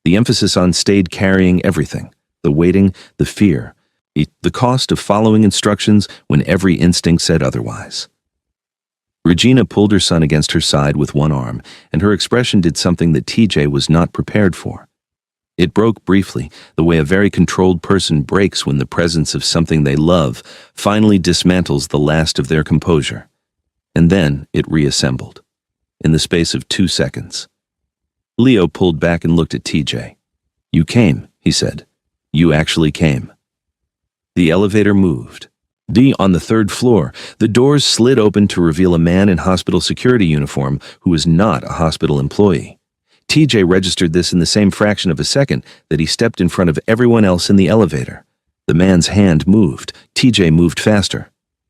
The emphasis on stayed carrying everything, the waiting, the fear, the cost of following instructions when every instinct said otherwise. Regina pulled her son against her side with one arm, and her expression did something that TJ was not prepared for. It broke briefly, the way a very controlled person breaks when the presence of something they love finally dismantles the last of their composure. And then it reassembled, in the space of 2 seconds. Leo pulled back and looked at TJ. "You came," he said. "You actually came." The elevator moved. On the 3rd floor, the doors slid open to reveal a man in hospital security uniform who was not a hospital employee. TJ registered this in the same fraction of a second that he stepped in front of everyone else in the elevator. The man's hand moved. TJ moved faster.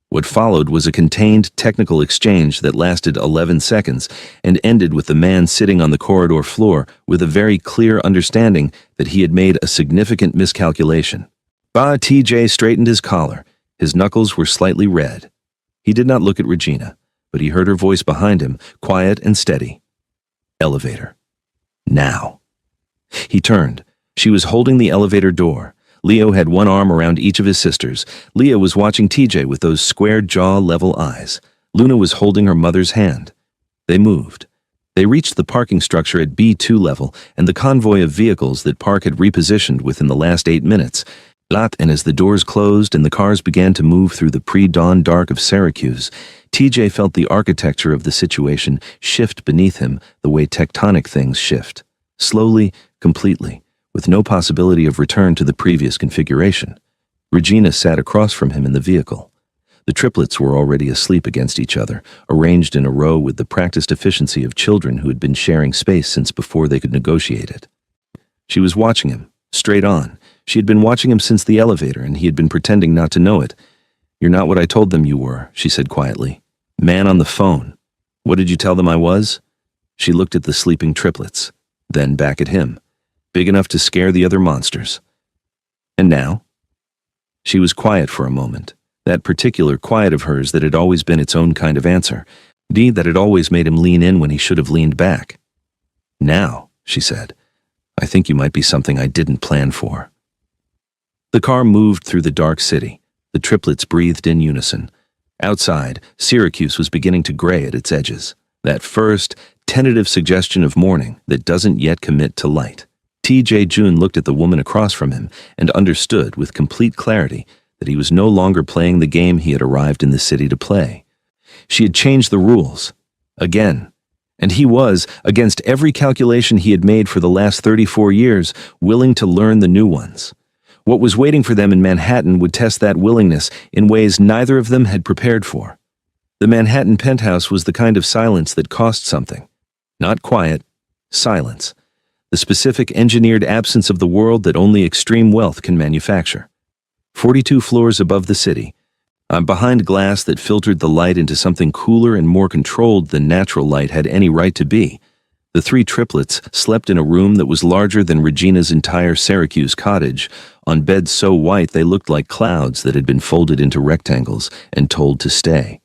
What followed was a contained technical exchange that lasted 11 seconds and ended with the man sitting on the corridor floor with a very clear understanding that he had made a significant miscalculation. TJ straightened his collar. His knuckles were slightly red. He did not look at Regina, but he heard her voice behind him, quiet and steady. "Elevator. Now." He turned. She was holding the elevator door. Leo had one arm around each of his sisters. Leah was watching TJ with those square jaw level eyes. Luna was holding her mother's hand. They moved. They reached the parking structure at B2 level and the convoy of vehicles that Park had repositioned within the last 8 minutes. And as the doors closed and the cars began to move through the pre-dawn dark of Syracuse, TJ felt the architecture of the situation shift beneath him the way tectonic things shift. Slowly, completely, with no possibility of return to the previous configuration. Regina sat across from him in the vehicle. The triplets were already asleep against each other, arranged in a row with the practiced efficiency of children who had been sharing space since before they could negotiate it. She was watching him, straight on. She had been watching him since the elevator, and he had been pretending not to know it. "You're not what I told them you were," she said quietly. "Man on the phone. What did you tell them I was?" She looked at the sleeping triplets, then back at him, big enough to scare the other monsters. "And now?" She was quiet for a moment, that particular quiet of hers that had always been its own kind of answer, that had always made him lean in when he should have leaned back. "Now," she said, "I think you might be something I didn't plan for." The car moved through the dark city. The triplets breathed in unison. Outside, Syracuse was beginning to gray at its edges. That first, tentative suggestion of morning that doesn't yet commit to light. TJ June looked at the woman across from him and understood with complete clarity that he was no longer playing the game he had arrived in the city to play. She had changed the rules. Again. And he was, against every calculation he had made for the last 34 years, willing to learn the new ones. What was waiting for them in Manhattan would test that willingness in ways neither of them had prepared for. The Manhattan penthouse was the kind of silence that cost something. Not quiet, silence. The specific engineered absence of the world that only extreme wealth can manufacture. 42 floors above the city. Behind glass that filtered the light into something cooler and more controlled than natural light had any right to be. The 3 triplets slept in a room that was larger than Regina's entire Syracuse cottage, on beds so white they looked like clouds that had been folded into rectangles and told to stay.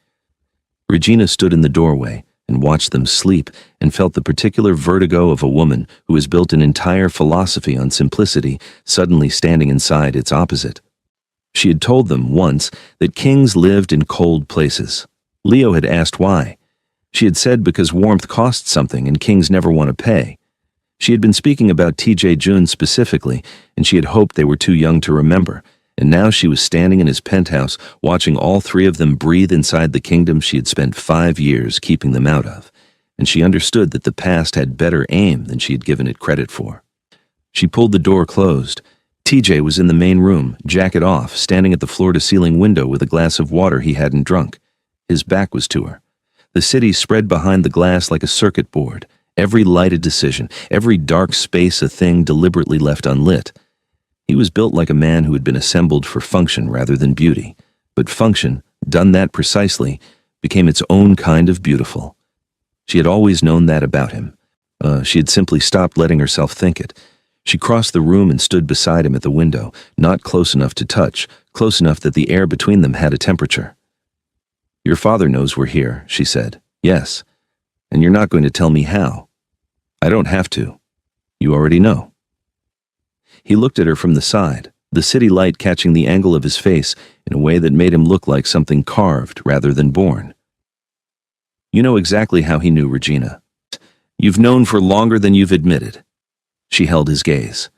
Regina stood in the doorway and watched them sleep and felt the particular vertigo of a woman who has built an entire philosophy on simplicity suddenly standing inside its opposite. She had told them once that kings lived in cold places. Leo had asked why. She had said because warmth costs something and kings never want to pay. She had been speaking about TJ June specifically, and she had hoped they were too young to remember, and now she was standing in his penthouse watching all 3 of them breathe inside the kingdom she had spent 5 years keeping them out of, and she understood that the past had better aim than she had given it credit for. She pulled the door closed. TJ was in the main room, jacket off, standing at the floor-to-ceiling window with a glass of water he hadn't drunk. His back was to her. The city spread behind the glass like a circuit board, every light a decision, every dark space a thing deliberately left unlit. He was built like a man who had been assembled for function rather than beauty, but function, done that precisely, became its own kind of beautiful. She had always known that about him. She had simply stopped letting herself think it. She crossed the room and stood beside him at the window, not close enough to touch, close enough that the air between them had a temperature. "Your father knows we're here," she said. "Yes. And you're not going to tell me how." "I don't have to. You already know." He looked at her from the side, the city light catching the angle of his face in a way that made him look like something carved rather than born. "You know exactly how he knew, Regina. You've known for longer than you've admitted." She held his gaze.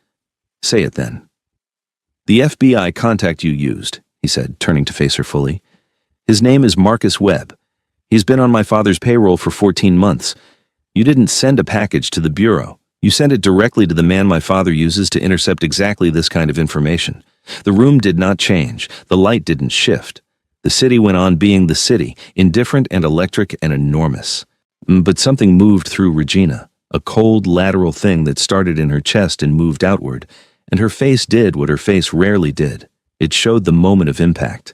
"Say it then." "The FBI contact you used," he said, turning to face her fully. "His name is Marcus Webb. He's been on my father's payroll for 14 months. You didn't send a package to the Bureau. You sent it directly to the man my father uses to intercept exactly this kind of information. The room did not change. The light didn't shift. The city went on being the city, indifferent and electric and enormous. But something moved through Regina, a cold lateral thing that started in her chest and moved outward, and her face did what her face rarely did. It showed the moment of impact.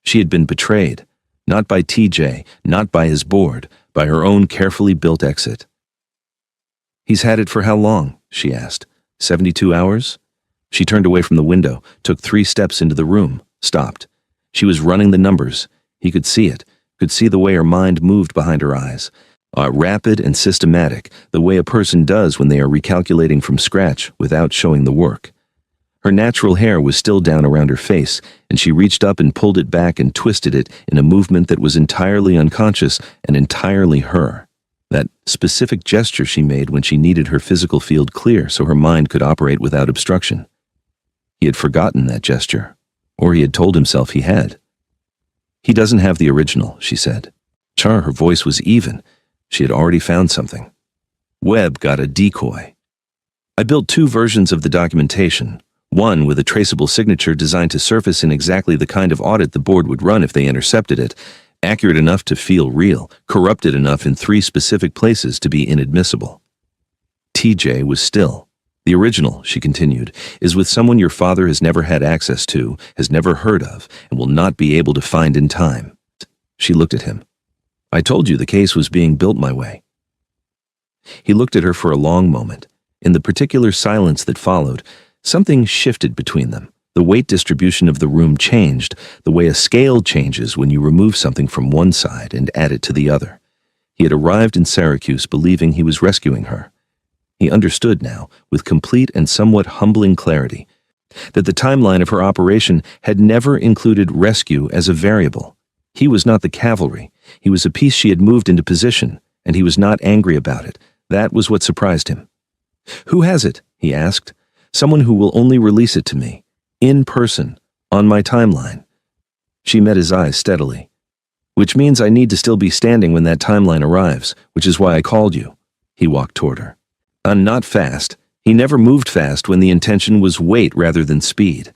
She had been betrayed, not by TJ, not by his board, by her own carefully built exit. "He's had it for how long?" she asked. 72 hours? She turned away from the window, took 3 steps into the room, stopped. She was running the numbers. He could see it, could see the way her mind moved behind her eyes. Rapid and systematic, the way a person does when they are recalculating from scratch without showing the work. Her natural hair was still down around her face, and she reached up and pulled it back and twisted it in a movement that was entirely unconscious and entirely her. That specific gesture she made when she needed her physical field clear so her mind could operate without obstruction. He had forgotten that gesture, or he had told himself he had. "He doesn't have the original," she said. Her voice was even. She had already found something. "Webb got a decoy. I built 2 versions of the documentation, one with a traceable signature designed to surface in exactly the kind of audit the board would run if they intercepted it, accurate enough to feel real, corrupted enough in 3 specific places to be inadmissible. TJ was still. The original," she continued, "is with someone your father has never had access to, has never heard of, and will not be able to find in time." She looked at him. "I told you the case was being built my way." He looked at her for a long moment. In the particular silence that followed, something shifted between them. The weight distribution of the room changed, the way a scale changes when you remove something from one side and add it to the other. He had arrived in Syracuse believing he was rescuing her. He understood now, with complete and somewhat humbling clarity, that the timeline of her operation had never included rescue as a variable. He was not the cavalry. He was a piece she had moved into position, and he was not angry about it. That was what surprised him. "Who has it?" he asked. "Someone who will only release it to me. In person. On my timeline." She met his eyes steadily. "Which means I need to still be standing when that timeline arrives, which is why I called you." He walked toward her. Not fast. He never moved fast when the intention was weight rather than speed.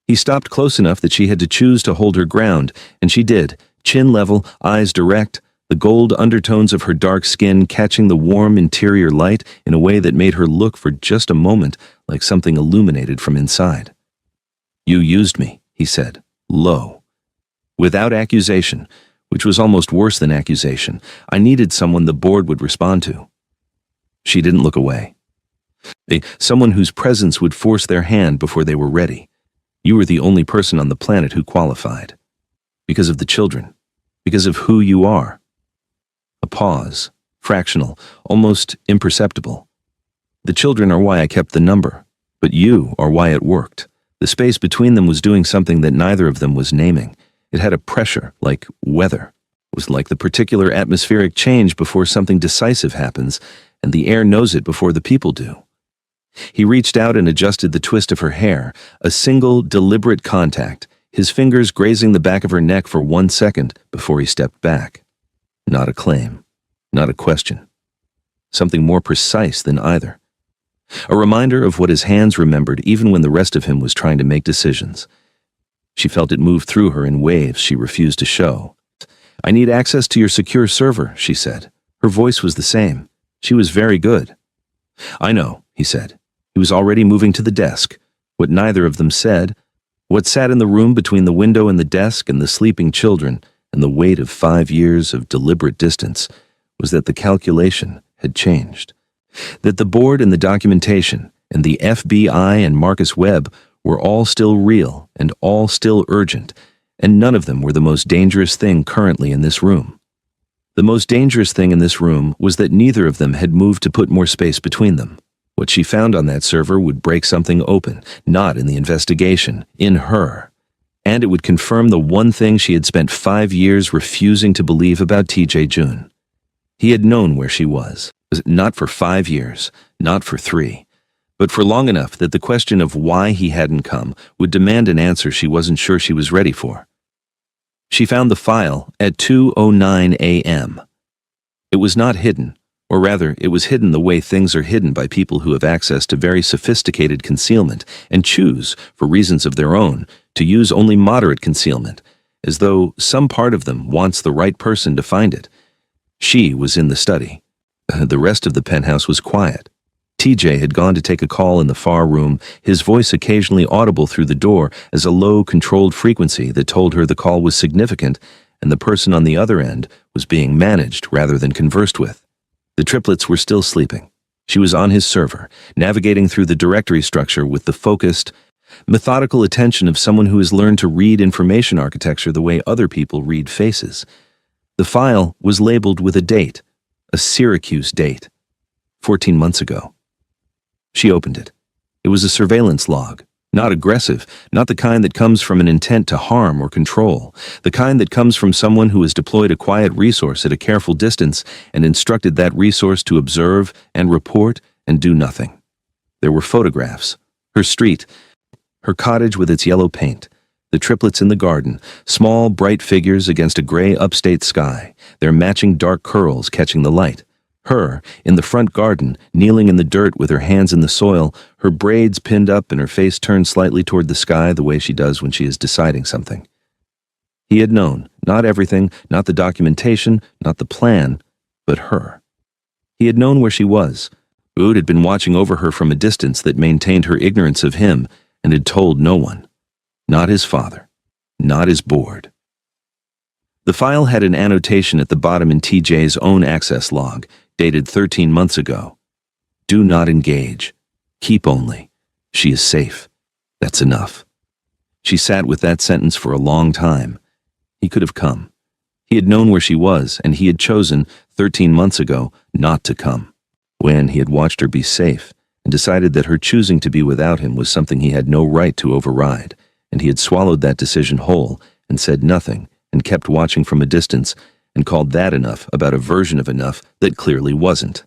He stopped close enough that she had to choose to hold her ground, and she did, chin level, eyes direct, the gold undertones of her dark skin catching the warm interior light in a way that made her look for just a moment like something illuminated from inside. "You used me," he said, low. Without accusation, which was almost worse than accusation. "I needed someone the board would respond to." She didn't look away. Someone whose presence would force their hand before they were ready. You were the only person on the planet who qualified. Because of the children. Because of who you are. A pause, fractional, almost imperceptible. "The children are why I kept the number, but you are why it worked." The space between them was doing something that neither of them was naming. It had a pressure, like weather. It was like the particular atmospheric change before something decisive happens, and the air knows it before the people do. He reached out and adjusted the twist of her hair, a single, deliberate contact, his fingers grazing the back of her neck for 1 second before he stepped back. Not a claim, not a question. Something more precise than either. A reminder of what his hands remembered even when the rest of him was trying to make decisions. She felt it move through her in waves she refused to show. "I need access to your secure server," she said. Her voice was the same. She was very good. "I know," he said. He was already moving to the desk. What neither of them said, what sat in the room between the window and the desk and the sleeping children, and the weight of 5 years of deliberate distance was that the calculation had changed. That the board and the documentation and the FBI and Marcus Webb were all still real and all still urgent, and none of them were the most dangerous thing currently in this room. The most dangerous thing in this room was that neither of them had moved to put more space between them. What she found on that server would break something open, not in the investigation, in her. And it would confirm the one thing she had spent 5 years refusing to believe about TJ June. He had known where she was, not for 5 years, not for 3, but for long enough that the question of why he hadn't come would demand an answer she wasn't sure she was ready for. She found the file at 2:09 a.m. It was not hidden, or rather, it was hidden the way things are hidden by people who have access to very sophisticated concealment and choose, for reasons of their own, to use only moderate concealment, as though some part of them wants the right person to find it. She was in the study. The rest of the penthouse was quiet. TJ had gone to take a call in the far room, his voice occasionally audible through the door as a low, controlled frequency that told her the call was significant and the person on the other end was being managed rather than conversed with. The triplets were still sleeping. She was on his server, navigating through the directory structure with the focused, methodical attention of someone who has learned to read information architecture the way other people read faces. The file was labeled with a date, a Syracuse date, 14 months ago. She opened it. It was a surveillance log, not aggressive, not the kind that comes from an intent to harm or control, the kind that comes from someone who has deployed a quiet resource at a careful distance and instructed that resource to observe and report and do nothing. There were photographs, her street, her cottage with its yellow paint, the triplets in the garden, small, bright figures against a gray upstate sky, their matching dark curls catching the light. Her, in the front garden, kneeling in the dirt with her hands in the soil, her braids pinned up and her face turned slightly toward the sky the way she does when she is deciding something. He had known, not everything, not the documentation, not the plan, but her. He had known where she was. Ood had been watching over her from a distance that maintained her ignorance of him and had told no one. Not his father. Not his board. The file had an annotation at the bottom in TJ's own access log, dated 13 months ago. Do not engage. Keep only. She is safe. That's enough. She sat with that sentence for a long time. He could have come. He had known where she was, and he had chosen, 13 months ago, not to come. When he had watched her be safe, and decided that her choosing to be without him was something he had no right to override, and he had swallowed that decision whole, and said nothing, and kept watching from a distance, and called that enough about a version of enough that clearly wasn't.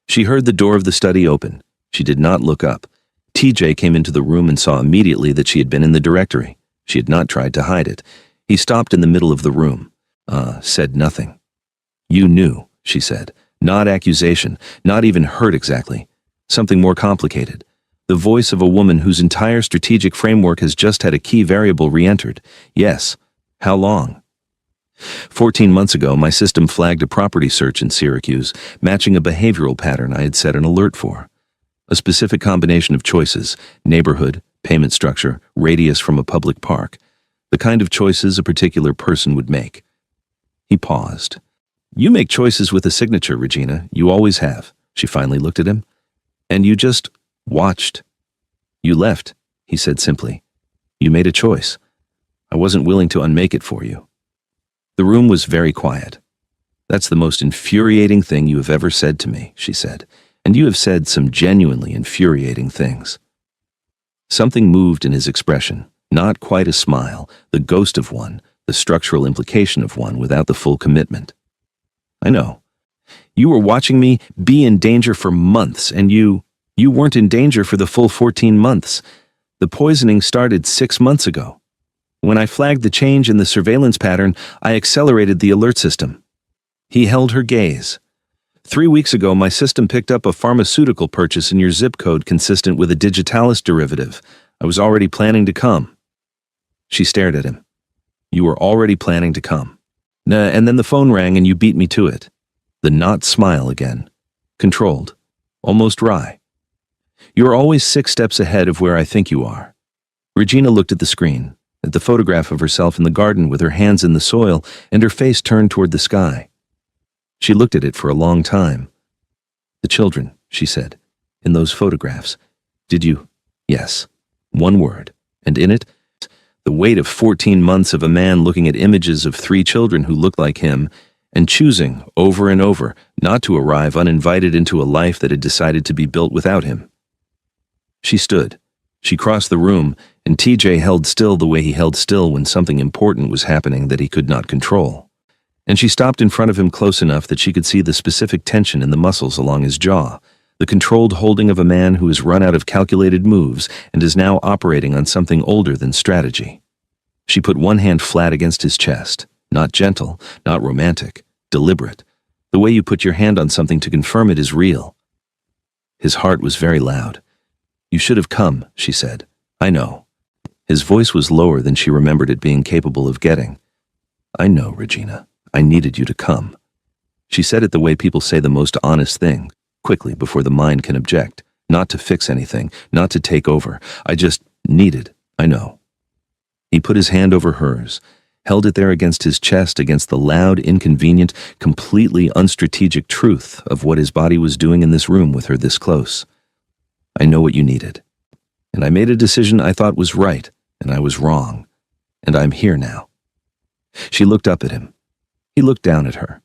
She heard the door of the study open. She did not look up. TJ came into the room and saw immediately that she had been in the directory. She had not tried to hide it. He stopped in the middle of the room. Said nothing. You knew, she said. Not accusation, not even hurt exactly. Something more complicated. The voice of a woman whose entire strategic framework has just had a key variable re-entered. Yes. How long? 14 months ago, my system flagged a property search in Syracuse, matching a behavioral pattern I had set an alert for. A specific combination of choices, neighborhood, payment structure, radius from a public park, the kind of choices a particular person would make. He paused. You make choices with a signature, Regina. You always have. She finally looked at him. And you just watched. You left, he said simply. You made a choice. I wasn't willing to unmake it for you. The room was very quiet. That's the most infuriating thing you have ever said to me, she said, and you have said some genuinely infuriating things. Something moved in his expression, not quite a smile, the ghost of one, the structural implication of one without the full commitment. I know. You were watching me be in danger for months, and you weren't in danger for the full 14 months. The poisoning started 6 months ago. When I flagged the change in the surveillance pattern, I accelerated the alert system. He held her gaze. 3 weeks ago, my system picked up a pharmaceutical purchase in your zip code consistent with a digitalis derivative. I was already planning to come. She stared at him. You were already planning to come. And then the phone rang and you beat me to it. The not smile again. Controlled. Almost wry. You are always 6 steps ahead of where I think you are. Regina looked at the screen. at the photograph of herself in the garden with her hands in the soil and her face turned toward the sky. She looked at it for a long time. "The children," she said, "in those photographs. Did you?" "Yes." One word. And in it, the weight of 14 months of a man looking at images of 3 children who looked like him and choosing over and over not to arrive uninvited into a life that had decided to be built without him. She stood. She crossed the room, and TJ held still the way he held still when something important was happening that he could not control. And she stopped in front of him close enough that she could see the specific tension in the muscles along his jaw, the controlled holding of a man who has run out of calculated moves and is now operating on something older than strategy. She put one hand flat against his chest, not gentle, not romantic, deliberate, the way you put your hand on something to confirm it is real. His heart was very loud. "You should have come," she said. "I know." His voice was lower than she remembered it being capable of getting. "I know, Regina. I needed you to come." She said it the way people say the most honest thing, quickly before the mind can object, not to fix anything, not to take over. "I just needed, I know." He put his hand over hers, held it there against his chest, against the loud, inconvenient, completely unstrategic truth of what his body was doing in this room with her this close. "I know what you needed. And I made a decision I thought was right, and I was wrong. And I'm here now." She looked up at him. He looked down at her.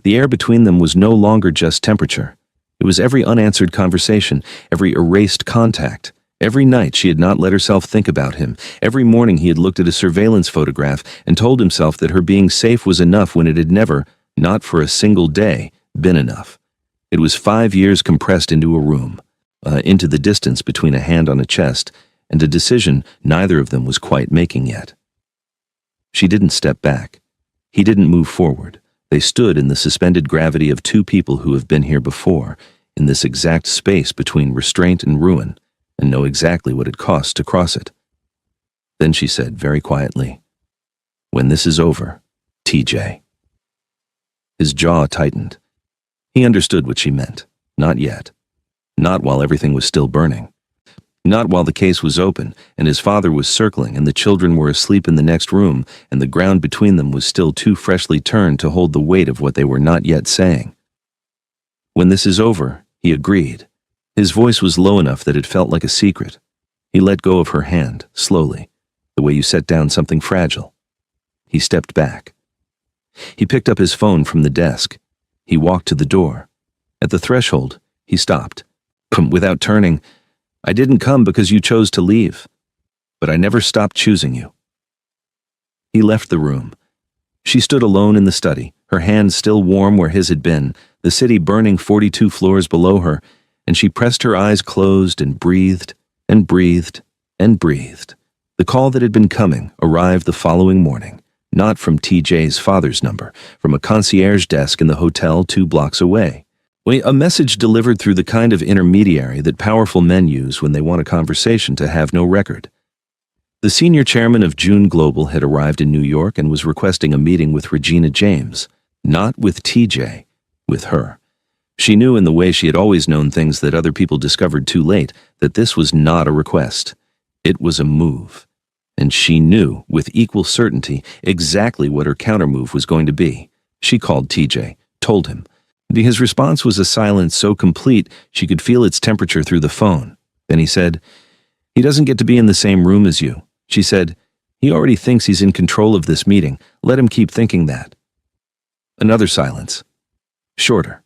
The air between them was no longer just temperature. It was every unanswered conversation, every erased contact. Every night she had not let herself think about him. Every morning he had looked at a surveillance photograph and told himself that her being safe was enough when it had never, not for a single day, been enough. It was 5 years compressed into a room, into the distance between a hand on a chest, and a decision neither of them was quite making yet. She didn't step back. He didn't move forward. They stood in the suspended gravity of 2 people who have been here before, in this exact space between restraint and ruin, and know exactly what it costs to cross it. Then she said very quietly, "When this is over, TJ." His jaw tightened. He understood what she meant. Not yet. Not while everything was still burning. Not while the case was open, and his father was circling, and the children were asleep in the next room, and the ground between them was still too freshly turned to hold the weight of what they were not yet saying. "When this is over," he agreed. His voice was low enough that it felt like a secret. He let go of her hand, slowly, the way you set down something fragile. He stepped back. He picked up his phone from the desk. He walked to the door. At the threshold, he stopped. Without turning, "I didn't come because you chose to leave, but I never stopped choosing you." He left the room. She stood alone in the study, her hands still warm where his had been, the city burning 42 floors below her, and she pressed her eyes closed and breathed and breathed and breathed. The call that had been coming arrived the following morning, not from TJ's father's number, from a concierge desk in the hotel 2 blocks away. A message delivered through the kind of intermediary that powerful men use when they want a conversation to have no record. The senior chairman of June Global had arrived in New York and was requesting a meeting with Regina James, not with TJ, with her. She knew in the way she had always known things that other people discovered too late that this was not a request. It was a move. And she knew, with equal certainty, exactly what her countermove was going to be. She called TJ, told him. His response was a silence so complete she could feel its temperature through the phone. Then he said, "He doesn't get to be in the same room as you." She said, "He already thinks he's in control of this meeting. Let him keep thinking that." Another silence. Shorter.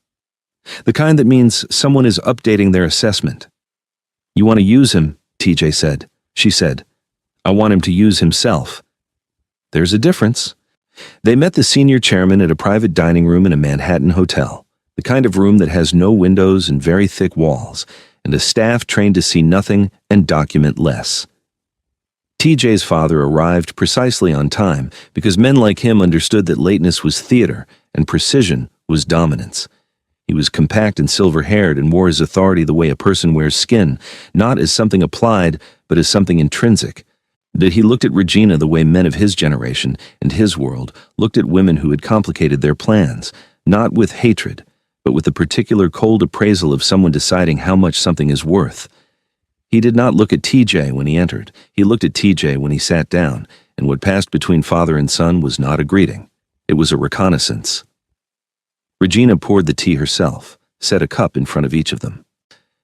The kind that means someone is updating their assessment. "You want to use him," TJ said. She said, "I want him to use himself." There's a difference. They met the senior chairman at a private dining room in a Manhattan hotel, the kind of room that has no windows and very thick walls, and a staff trained to see nothing and document less. TJ's father arrived precisely on time because men like him understood that lateness was theater and precision was dominance. He was compact and silver-haired and wore his authority the way a person wears skin, not as something applied, but as something intrinsic. That he looked at Regina the way men of his generation and his world looked at women who had complicated their plans, not with hatred, but with the particular cold appraisal of someone deciding how much something is worth. He did not look at TJ when he entered. He looked at TJ when he sat down, and what passed between father and son was not a greeting. It was a reconnaissance. Regina poured the tea herself, set a cup in front of each of them,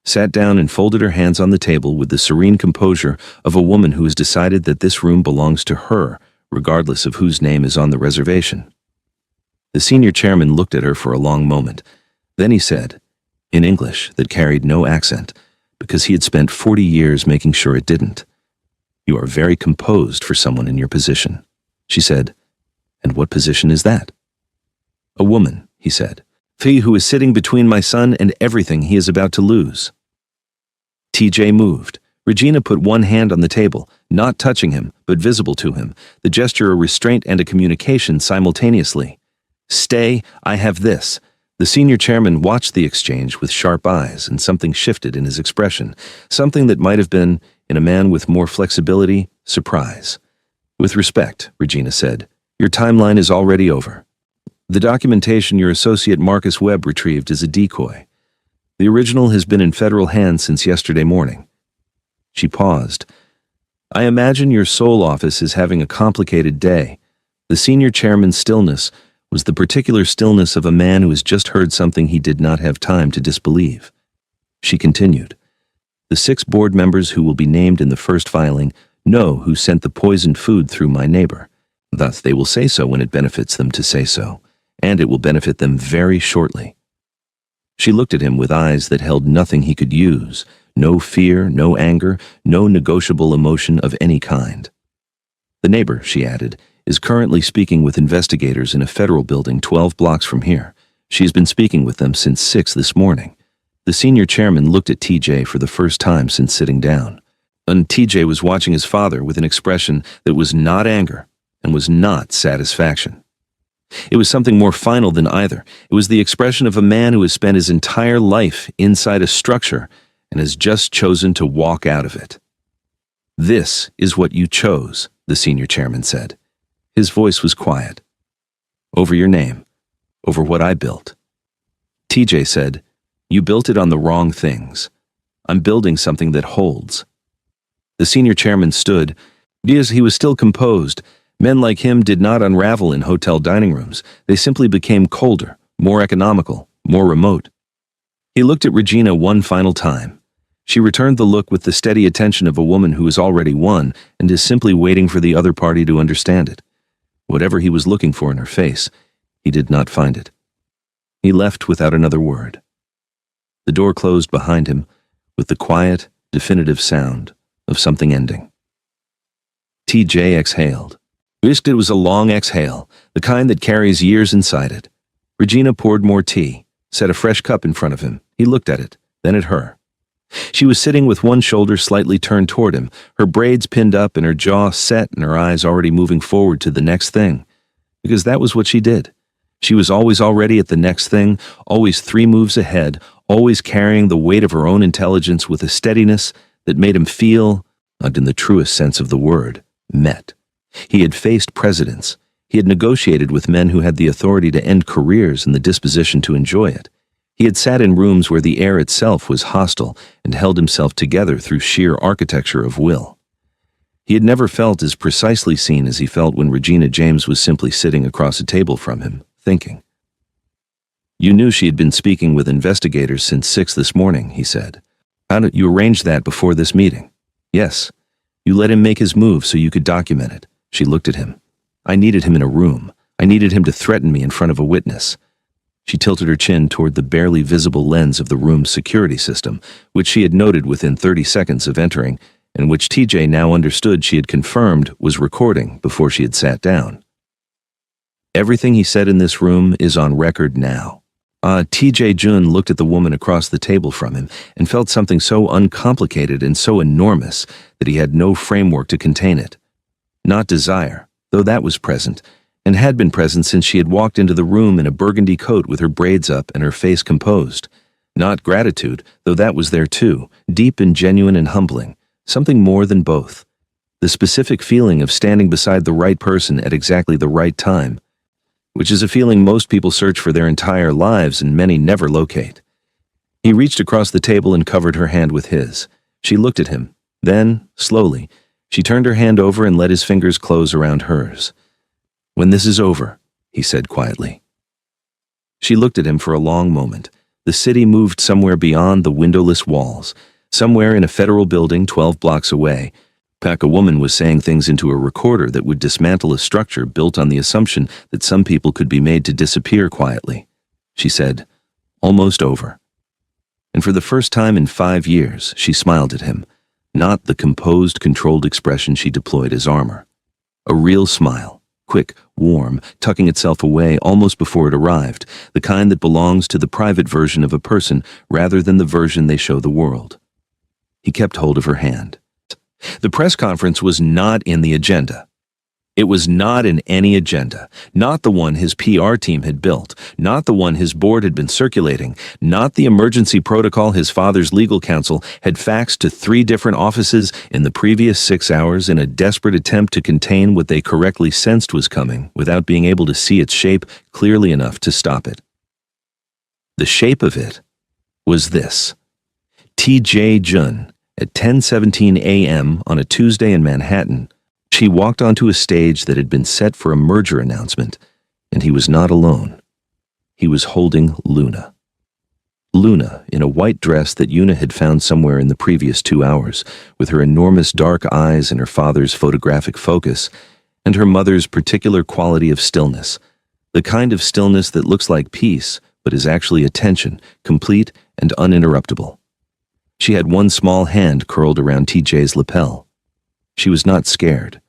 sat down and folded her hands on the table with the serene composure of a woman who has decided that this room belongs to her, regardless of whose name is on the reservation. The senior chairman looked at her for a long moment. Then he said, in English that carried no accent, because he had spent 40 years making sure it didn't, "You are very composed for someone in your position." She said, "And what position is that?" "A woman," he said. "She who is sitting between my son and everything he is about to lose." TJ moved. Regina put one hand on the table, not touching him, but visible to him, the gesture a restraint and a communication simultaneously. "Stay, I have this." The senior chairman watched the exchange with sharp eyes, and something shifted in his expression, something that might have been, in a man with more flexibility, surprise. "With respect," Regina said, "your timeline is already over. The documentation your associate Marcus Webb retrieved is a decoy. The original has been in federal hands since yesterday morning." She paused. "I imagine your sole office is having a complicated day." The senior chairman's stillness was the particular stillness of a man who has just heard something he did not have time to disbelieve. She continued, "The 6 board members who will be named in the first filing know who sent the poisoned food through my neighbor. Thus they will say so when it benefits them to say so, and it will benefit them very shortly." She looked at him with eyes that held nothing he could use, no fear, no anger, no negotiable emotion of any kind. "The neighbor," she added, "is currently speaking with investigators in a federal building 12 blocks from here. She has been speaking with them since 6 this morning." The senior chairman looked at TJ for the first time since sitting down. And TJ was watching his father with an expression that was not anger and was not satisfaction. It was something more final than either. It was the expression of a man who has spent his entire life inside a structure and has just chosen to walk out of it. "This is what you chose," the senior chairman said. His voice was quiet. "Over your name, over what I built." TJ said, "You built it on the wrong things. I'm building something that holds." The senior chairman stood. Because he was still composed, men like him did not unravel in hotel dining rooms. They simply became colder, more economical, more remote. He looked at Regina one final time. She returned the look with the steady attention of a woman who has already won and is simply waiting for the other party to understand it. Whatever he was looking for in her face, he did not find it. He left without another word. The door closed behind him with the quiet, definitive sound of something ending. TJ exhaled. It was a long exhale, the kind that carries years inside it. Regina poured more tea, set a fresh cup in front of him. He looked at it, then at her. She was sitting with one shoulder slightly turned toward him, her braids pinned up and her jaw set and her eyes already moving forward to the next thing. Because that was what she did. She was always already at the next thing, always 3 moves ahead, always carrying the weight of her own intelligence with a steadiness that made him feel, not in the truest sense of the word, met. He had faced presidents. He had negotiated with men who had the authority to end careers and the disposition to enjoy it. He had sat in rooms where the air itself was hostile and held himself together through sheer architecture of will. He had never felt as precisely seen as he felt when Regina James was simply sitting across a table from him, thinking. "You knew she had been speaking with investigators since 6 this morning," he said. "How did you arrange that before this meeting?" "Yes. You let him make his move so you could document it." She looked at him. "I needed him in a room. I needed him to threaten me in front of a witness." She tilted her chin toward the barely visible lens of the room's security system, which she had noted within 30 seconds of entering, and which TJ now understood she had confirmed was recording before she had sat down. "Everything he said in this room is on record now." TJ Jun looked at the woman across the table from him and felt something so uncomplicated and so enormous that he had no framework to contain it. Not desire, though that was present, and had been present since she had walked into the room in a burgundy coat with her braids up and her face composed. Not gratitude, though that was there too, deep and genuine and humbling, something more than both. The specific feeling of standing beside the right person at exactly the right time, which is a feeling most people search for their entire lives and many never locate. He reached across the table and covered her hand with his. She looked at him. Then, slowly, she turned her hand over and let his fingers close around hers. "When this is over," he said quietly. She looked at him for a long moment. The city moved somewhere beyond the windowless walls. Somewhere in a federal building 12 blocks away, a woman was saying things into a recorder that would dismantle a structure built on the assumption that some people could be made to disappear quietly. She said, "Almost over." And for the first time in 5 years, she smiled at him, not the composed, controlled expression she deployed as armor. A real smile, quick, warm, tucking itself away almost before it arrived, the kind that belongs to the private version of a person rather than the version they show the world. He kept hold of her hand. The press conference was not in the agenda. It was not in any agenda, not the one his PR team had built, not the one his board had been circulating, not the emergency protocol his father's legal counsel had faxed to 3 different offices in the previous 6 hours in a desperate attempt to contain what they correctly sensed was coming without being able to see its shape clearly enough to stop it. The shape of it was this. T.J. Jun, at 10:17 a.m. on a Tuesday in Manhattan, she walked onto a stage that had been set for a merger announcement, and he was not alone. He was holding Luna. Luna, in a white dress that Una had found somewhere in the previous 2 hours, with her enormous dark eyes and her father's photographic focus, and her mother's particular quality of stillness, the kind of stillness that looks like peace, but is actually attention, complete and uninterruptible. She had one small hand curled around TJ's lapel. She was not scared.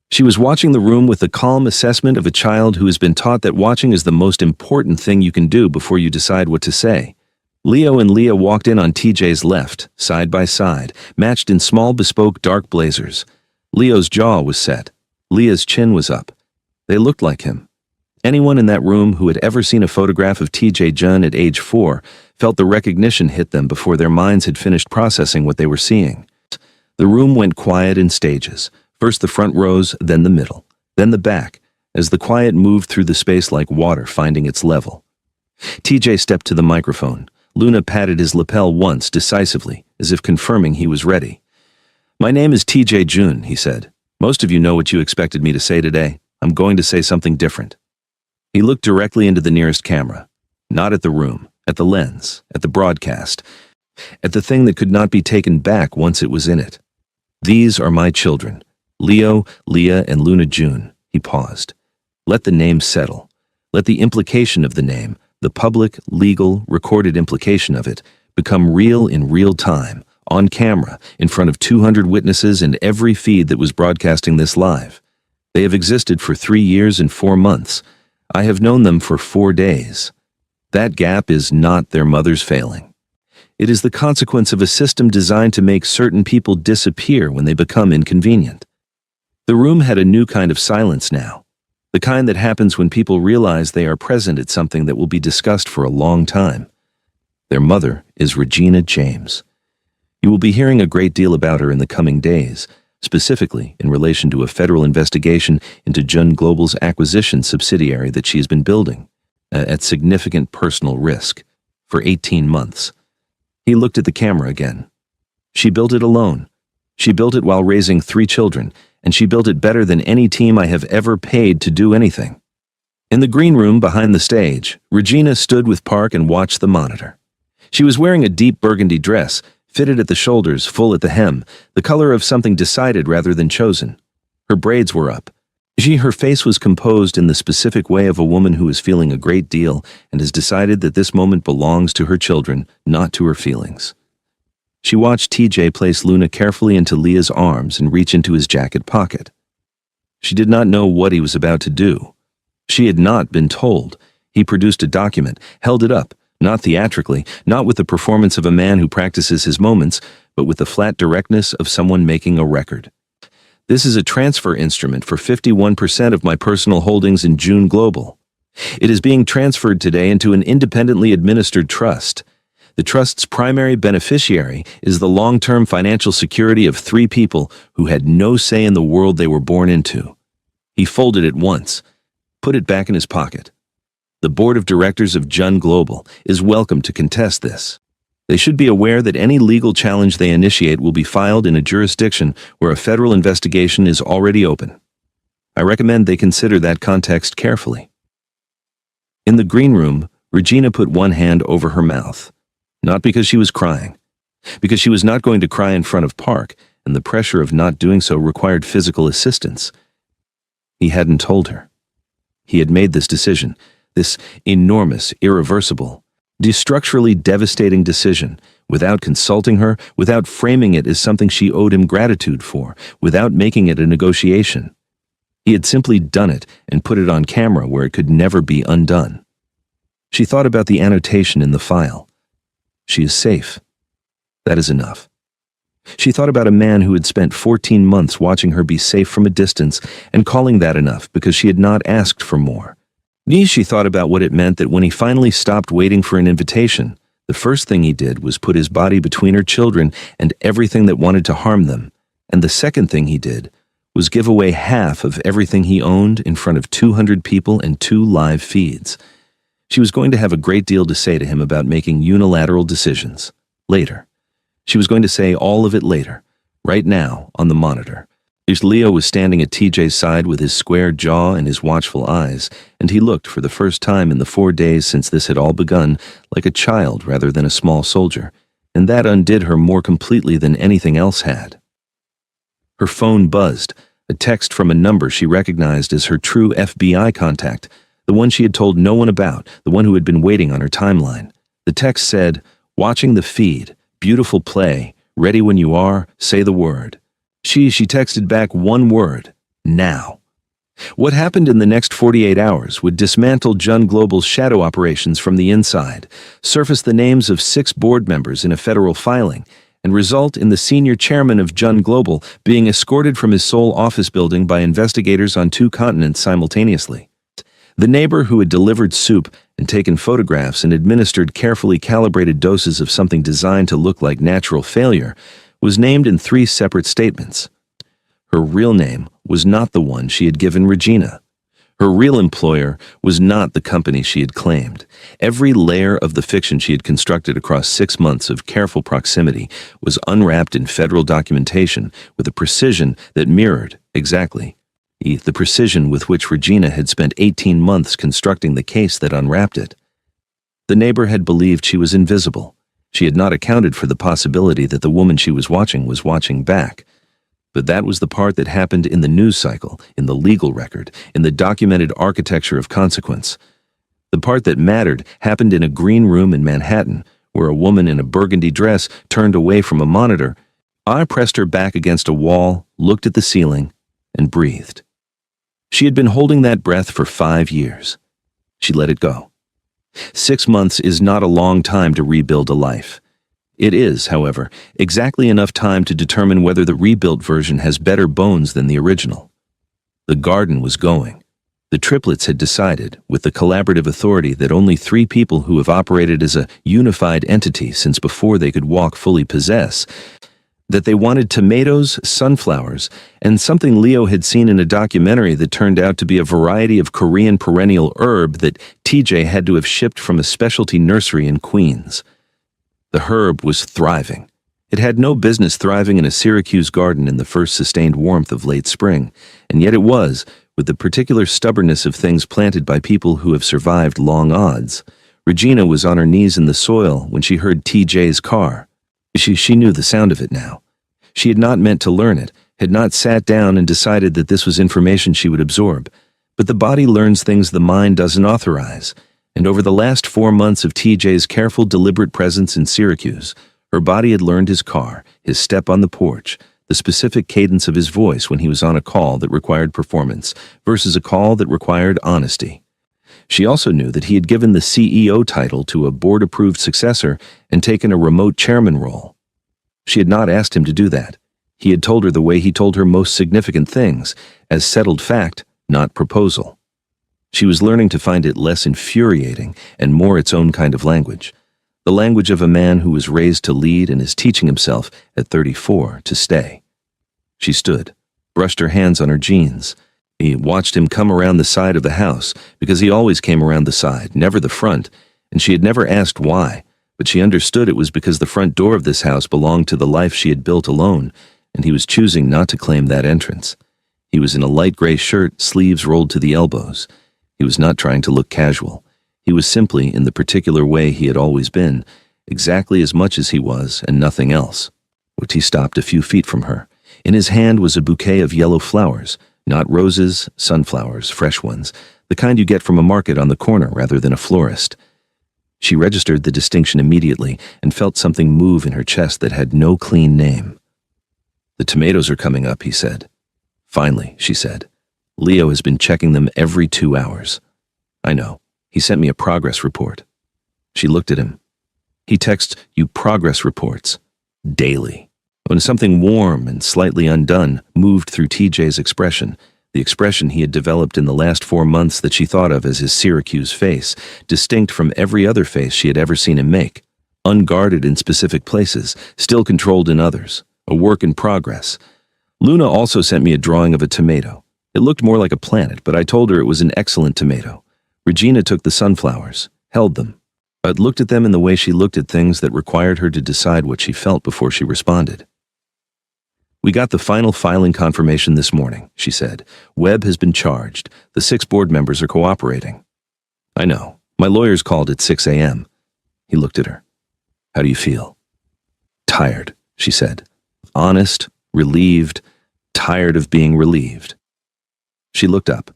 She was watching the room with the calm assessment of a child who has been taught that watching is the most important thing you can do before you decide what to say. Leo and Leah walked in on TJ's left, side by side, matched in small bespoke dark blazers. Leo's jaw was set. Leah's chin was up. They looked like him. Anyone in that room who had ever seen a photograph of TJ Jun at age 4 felt the recognition hit them before their minds had finished processing what they were seeing. The room went quiet in stages, first the front rows, then the middle, then the back, as the quiet moved through the space like water finding its level. TJ stepped to the microphone. Luna patted his lapel once decisively, as if confirming he was ready. "My name is TJ Jun," he said. "Most of you know what you expected me to say today. I'm going to say something different." He looked directly into the nearest camera, not at the room, at the lens, at the broadcast, at the thing that could not be taken back once it was in it. "These are my children, Leo, Leah, and Luna Jun." He paused. Let the name settle. Let the implication of the name, the public, legal, recorded implication of it, become real in real time, on camera, in front of 200 witnesses and every feed that was broadcasting this live. They have existed for 3 years and 4 months. I have known them for 4 days. That gap is not their mother's failing. It is the consequence of a system designed to make certain people disappear when they become inconvenient. The room had a new kind of silence now, the kind that happens when people realize they are present at something that will be discussed for a long time. Their mother is Regina James. You will be hearing a great deal about her in the coming days, specifically in relation to a federal investigation into Jun Global's acquisition subsidiary that she has been building, at significant personal risk, for 18 months. He looked at the camera again. She built it alone. She built it while raising 3 children, and she built it better than any team I have ever paid to do anything. In the green room behind the stage, Regina stood with Park and watched the monitor. She was wearing a deep burgundy dress, fitted at the shoulders, full at the hem, the color of something decided rather than chosen. Her braids were up. Her face was composed in the specific way of a woman who is feeling a great deal and has decided that this moment belongs to her children, not to her feelings. She watched TJ place Luna carefully into Leah's arms and reach into his jacket pocket. She did not know what he was about to do. She had not been told. He produced a document, held it up, not theatrically, not with the performance of a man who practices his moments, but with the flat directness of someone making a record. "This is a transfer instrument for 51% of my personal holdings in Jun Global. It is being transferred today into an independently administered trust. The trust's primary beneficiary is the long-term financial security of 3 people who had no say in the world they were born into." He folded it once, put it back in his pocket. "The board of directors of Jun Global is welcome to contest this." They should be aware that any legal challenge they initiate will be filed in a jurisdiction where a federal investigation is already open. I recommend they consider that context carefully. In the green room, Regina put one hand over her mouth, not because she was crying, because she was not going to cry in front of Park, and the pressure of not doing so required physical assistance. He hadn't told her. He had made this decision, this enormous, irreversible, destructurally devastating decision, without consulting her, without framing it as something she owed him gratitude for, without making it a negotiation. He had simply done it and put it on camera where it could never be undone. She thought about the annotation in the file. She is safe. That is enough. She thought about a man who had spent 14 months watching her be safe from a distance and calling that enough because she had not asked for more. She thought about what it meant that when he finally stopped waiting for an invitation, the first thing he did was put his body between her children and everything that wanted to harm them, and the second thing he did was give away half of everything he owned in front of 200 people and 2 live feeds. She was going to have a great deal to say to him about making unilateral decisions. Later. She was going to say all of it later, right now, on the monitor. Leo was standing at TJ's side with his square jaw and his watchful eyes, and he looked, for the first time in the 4 days since this had all begun, like a child rather than a small soldier, and that undid her more completely than anything else had. Her phone buzzed, a text from a number she recognized as her true FBI contact, the one she had told no one about, the one who had been waiting on her timeline. The text said, "Watching the feed, beautiful play, ready when you are, say the word." She texted back one word, now. What happened in the next 48 hours would dismantle Jun Global's shadow operations from the inside, surface the names of 6 board members in a federal filing, and result in the senior chairman of Jun Global being escorted from his sole office building by investigators on 2 continents simultaneously. The neighbor who had delivered soup and taken photographs and administered carefully calibrated doses of something designed to look like natural failure was named in 3 separate statements. Her real name was not the one she had given Regina. Her real employer was not the company she had claimed. Every layer of the fiction she had constructed across 6 months of careful proximity was unwrapped in federal documentation with a precision that mirrored, exactly, the precision with which Regina had spent 18 months constructing the case that unwrapped it. The neighbor had believed she was invisible. She had not accounted for the possibility that the woman she was watching back. But that was the part that happened in the news cycle, in the legal record, in the documented architecture of consequence. The part that mattered happened in a green room in Manhattan, where a woman in a burgundy dress turned away from a monitor. I pressed her back against a wall, looked at the ceiling, and breathed. She had been holding that breath for 5 years. She let it go. 6 months is not a long time to rebuild a life. It is, however, exactly enough time to determine whether the rebuilt version has better bones than the original. The garden was going. The triplets had decided, with the collaborative authority that only 3 people who have operated as a unified entity since before they could walk fully possess, that they wanted tomatoes, sunflowers, and something Leo had seen in a documentary that turned out to be a variety of Korean perennial herb that TJ had to have shipped from a specialty nursery in Queens. The herb was thriving. It had no business thriving in a Syracuse garden in the first sustained warmth of late spring, and yet it was, with the particular stubbornness of things planted by people who have survived long odds. Regina was on her knees in the soil when she heard TJ's car. She knew the sound of it now. She had not meant to learn it, had not sat down and decided that this was information she would absorb. But the body learns things the mind doesn't authorize, and over the last 4 months of TJ's careful, deliberate presence in Syracuse, her body had learned his car, his step on the porch, the specific cadence of his voice when he was on a call that required performance versus a call that required honesty. She also knew that he had given the CEO title to a board-approved successor and taken a remote chairman role. She had not asked him to do that. He had told her the way he told her most significant things, as settled fact, not proposal. She was learning to find it less infuriating and more its own kind of language. The language of a man who was raised to lead and is teaching himself, at 34, to stay. She stood, brushed her hands on her jeans. He watched him come around the side of the house, because he always came around the side, never the front, and she had never asked why, But she understood it was because the front door of this house belonged to the life she had built alone, and he was choosing not to claim that entrance. He was in a light gray shirt, sleeves rolled to the elbows. He was not trying to look casual. He was simply in the particular way he had always been, exactly as much as he was and nothing else. He stopped a few feet from her. In his hand was a bouquet of yellow flowers, not roses, sunflowers, fresh ones, the kind you get from a market on the corner rather than a florist. She registered the distinction immediately and felt something move in her chest that had no clean name. "The tomatoes are coming up," he said. "Finally," she said. "Leo has been checking them every 2 hours." "I know. He sent me a progress report." She looked at him. "He texts you progress reports. Daily." When something warm and slightly undone moved through TJ's expression, the expression he had developed in the last 4 months that she thought of as his Syracuse face, distinct from every other face she had ever seen him make, unguarded in specific places, still controlled in others, a work in progress. Luna also sent me a drawing of a tomato. It looked more like a planet, but I told her it was an excellent tomato. Regina took the sunflowers, held them, but looked at them in the way she looked at things that required her to decide what she felt before she responded. "We got the final filing confirmation this morning," she said. "Webb has been charged. The 6 board members are cooperating." "I know. My lawyers called at 6 a.m. He looked at her. "How do you feel?" "Tired," she said. "Honest, relieved, tired of being relieved." She looked up.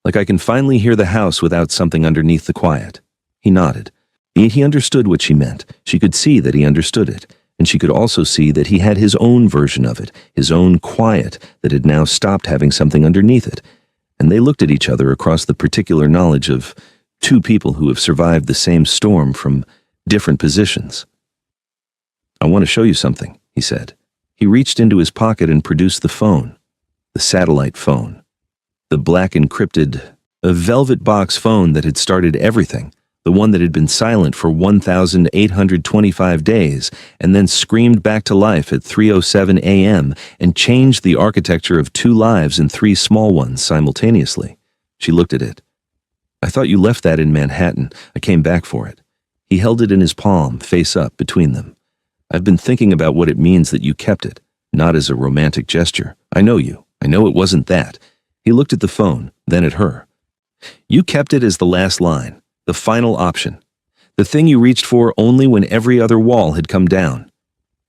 "Like I can finally hear the house without something underneath the quiet." He nodded. He understood what she meant. She could see that he understood it, and she could also see that he had his own version of it, his own quiet that had now stopped having something underneath it. And they looked at each other across the particular knowledge of 2 people who have survived the same storm from different positions. "I want to show you something," he said. He reached into his pocket and produced the phone, the satellite phone, the black encrypted, a velvet box phone that had started everything, the one that had been silent for 1,825 days and then screamed back to life at 3:07 a.m. and changed the architecture of 2 lives and 3 small ones simultaneously. She looked at it. "I thought you left that in Manhattan. I came back for it." He held it in his palm, face up, between them. "I've been thinking about what it means that you kept it, not as a romantic gesture. I know you. I know it wasn't that." He looked at the phone, then at her. "You kept it as the last line. The final option. The thing you reached for only when every other wall had come down.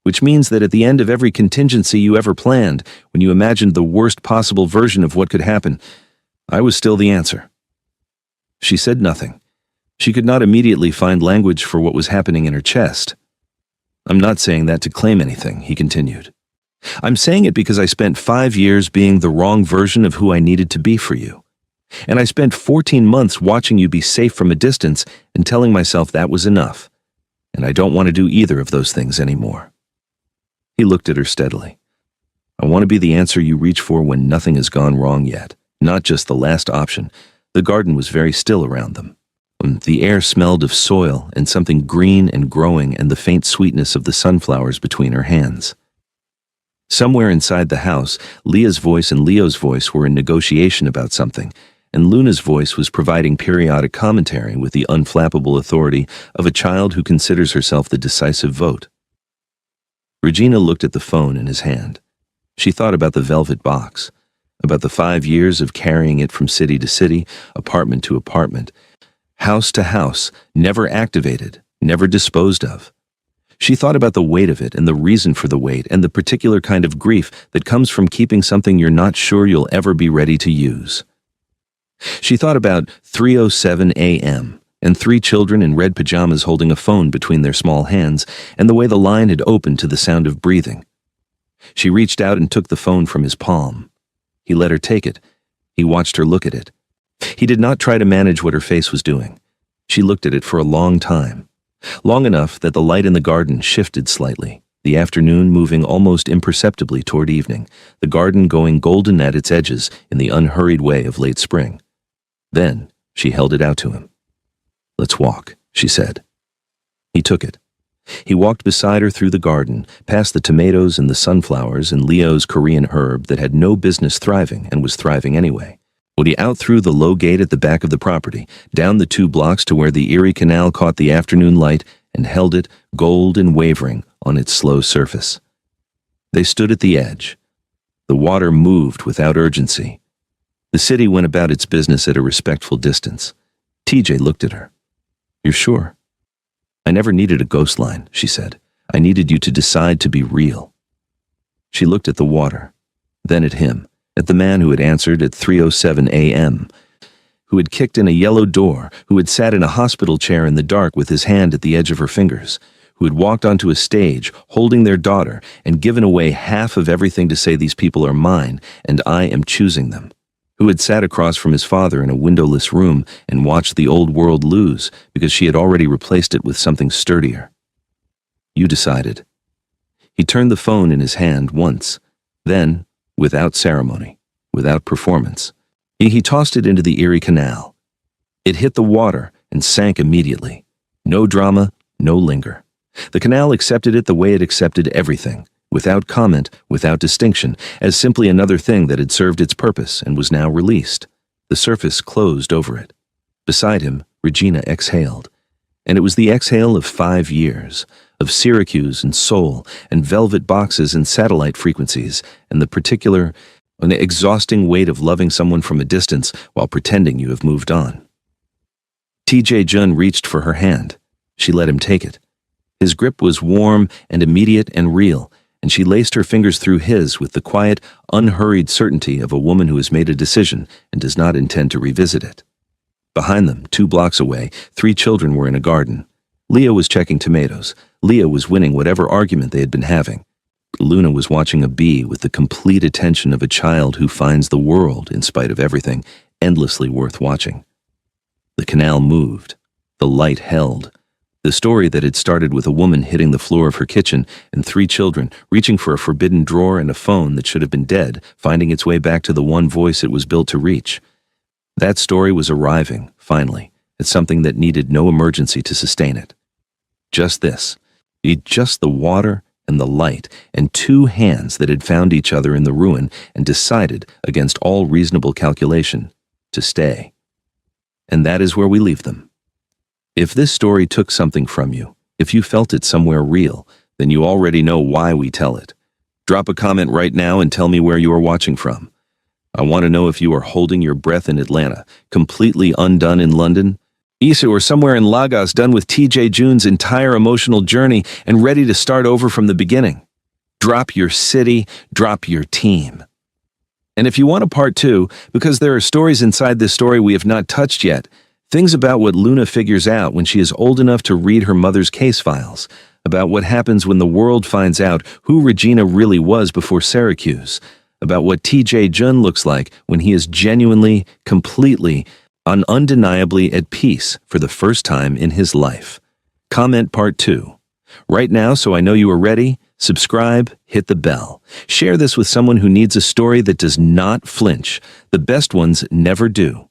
Which means that at the end of every contingency you ever planned, when you imagined the worst possible version of what could happen, I was still the answer." She said nothing. She could not immediately find language for what was happening in her chest. "I'm not saying that to claim anything," he continued. "I'm saying it because I spent 5 years being the wrong version of who I needed to be for you. And I spent 14 months watching you be safe from a distance and telling myself that was enough. And I don't want to do either of those things anymore." He looked at her steadily. "I want to be the answer you reach for when nothing has gone wrong yet, not just the last option." The garden was very still around them. The air smelled of soil and something green and growing and the faint sweetness of the sunflowers between her hands. Somewhere inside the house, Leah's voice and Leo's voice were in negotiation about something, and Luna's voice was providing periodic commentary with the unflappable authority of a child who considers herself the decisive vote. Regina looked at the phone in his hand. She thought about the velvet box, about the 5 years of carrying it from city to city, apartment to apartment, house to house, never activated, never disposed of. She thought about the weight of it and the reason for the weight and the particular kind of grief that comes from keeping something you're not sure you'll ever be ready to use. She thought about 3:07 a.m. and 3 children in red pajamas holding a phone between their small hands and the way the line had opened to the sound of breathing. She reached out and took the phone from his palm. He let her take it. He watched her look at it. He did not try to manage what her face was doing. She looked at it for a long time. Long enough that the light in the garden shifted slightly, the afternoon moving almost imperceptibly toward evening, the garden going golden at its edges in the unhurried way of late spring. Then she held it out to him. "Let's walk," she said. He took it. He walked beside her through the garden, past the tomatoes and the sunflowers and Leo's Korean herb that had no business thriving and was thriving anyway. He out through the low gate at the back of the property, down the 2 blocks to where the Erie Canal caught the afternoon light, and held it, gold and wavering, on its slow surface. They stood at the edge. The water moved without urgency. The city went about its business at a respectful distance. TJ looked at her. "You're sure?" "I never needed a ghost line," she said. "I needed you to decide to be real." She looked at the water, then at him, at the man who had answered at 3:07 a.m., who had kicked in a yellow door, who had sat in a hospital chair in the dark with his hand at the edge of her fingers, who had walked onto a stage holding their daughter and given away half of everything to say these people are mine and I am choosing them, who had sat across from his father in a windowless room and watched the old world lose because she had already replaced it with something sturdier. "You decided." He turned the phone in his hand once, then, without ceremony, without performance, he tossed it into the Erie Canal. It hit the water and sank immediately. No drama, no linger. The canal accepted it the way it accepted everything, without comment, without distinction, as simply another thing that had served its purpose and was now released. The surface closed over it. Beside him, Regina exhaled. And it was the exhale of 5 years, of Syracuse and Seoul and velvet boxes and satellite frequencies, and the particular, an exhausting weight of loving someone from a distance while pretending you have moved on. TJ Jun reached for her hand. She let him take it. His grip was warm and immediate and real, and she laced her fingers through his with the quiet, unhurried certainty of a woman who has made a decision and does not intend to revisit it. Behind them, 2 blocks away, 3 children were in a garden. Leah was checking tomatoes. Leah was winning whatever argument they had been having. Luna was watching a bee with the complete attention of a child who finds the world, in spite of everything, endlessly worth watching. The canal moved. The light held. The story that had started with a woman hitting the floor of her kitchen and 3 children reaching for a forbidden drawer and a phone that should have been dead, finding its way back to the one voice it was built to reach. That story was arriving, finally, at something that needed no emergency to sustain it. Just this. Just the water and the light, and 2 hands that had found each other in the ruin and decided, against all reasonable calculation, to stay. And that is where we leave them. If this story took something from you, if you felt it somewhere real, then you already know why we tell it. Drop a comment right now and tell me where you are watching from. I want to know if you are holding your breath in Atlanta, completely undone in London, or somewhere in Lagos done with TJ Jun's entire emotional journey and ready to start over from the beginning. Drop your city, drop your team. And if you want a part 2, because there are stories inside this story we have not touched yet, things about what Luna figures out when she is old enough to read her mother's case files, about what happens when the world finds out who Regina really was before Syracuse, about what TJ Jun looks like when he is genuinely, completely, undeniably at peace for the first time in his life. Comment part 2. Right now, so I know you are ready, subscribe, hit the bell. Share this with someone who needs a story that does not flinch. The best ones never do.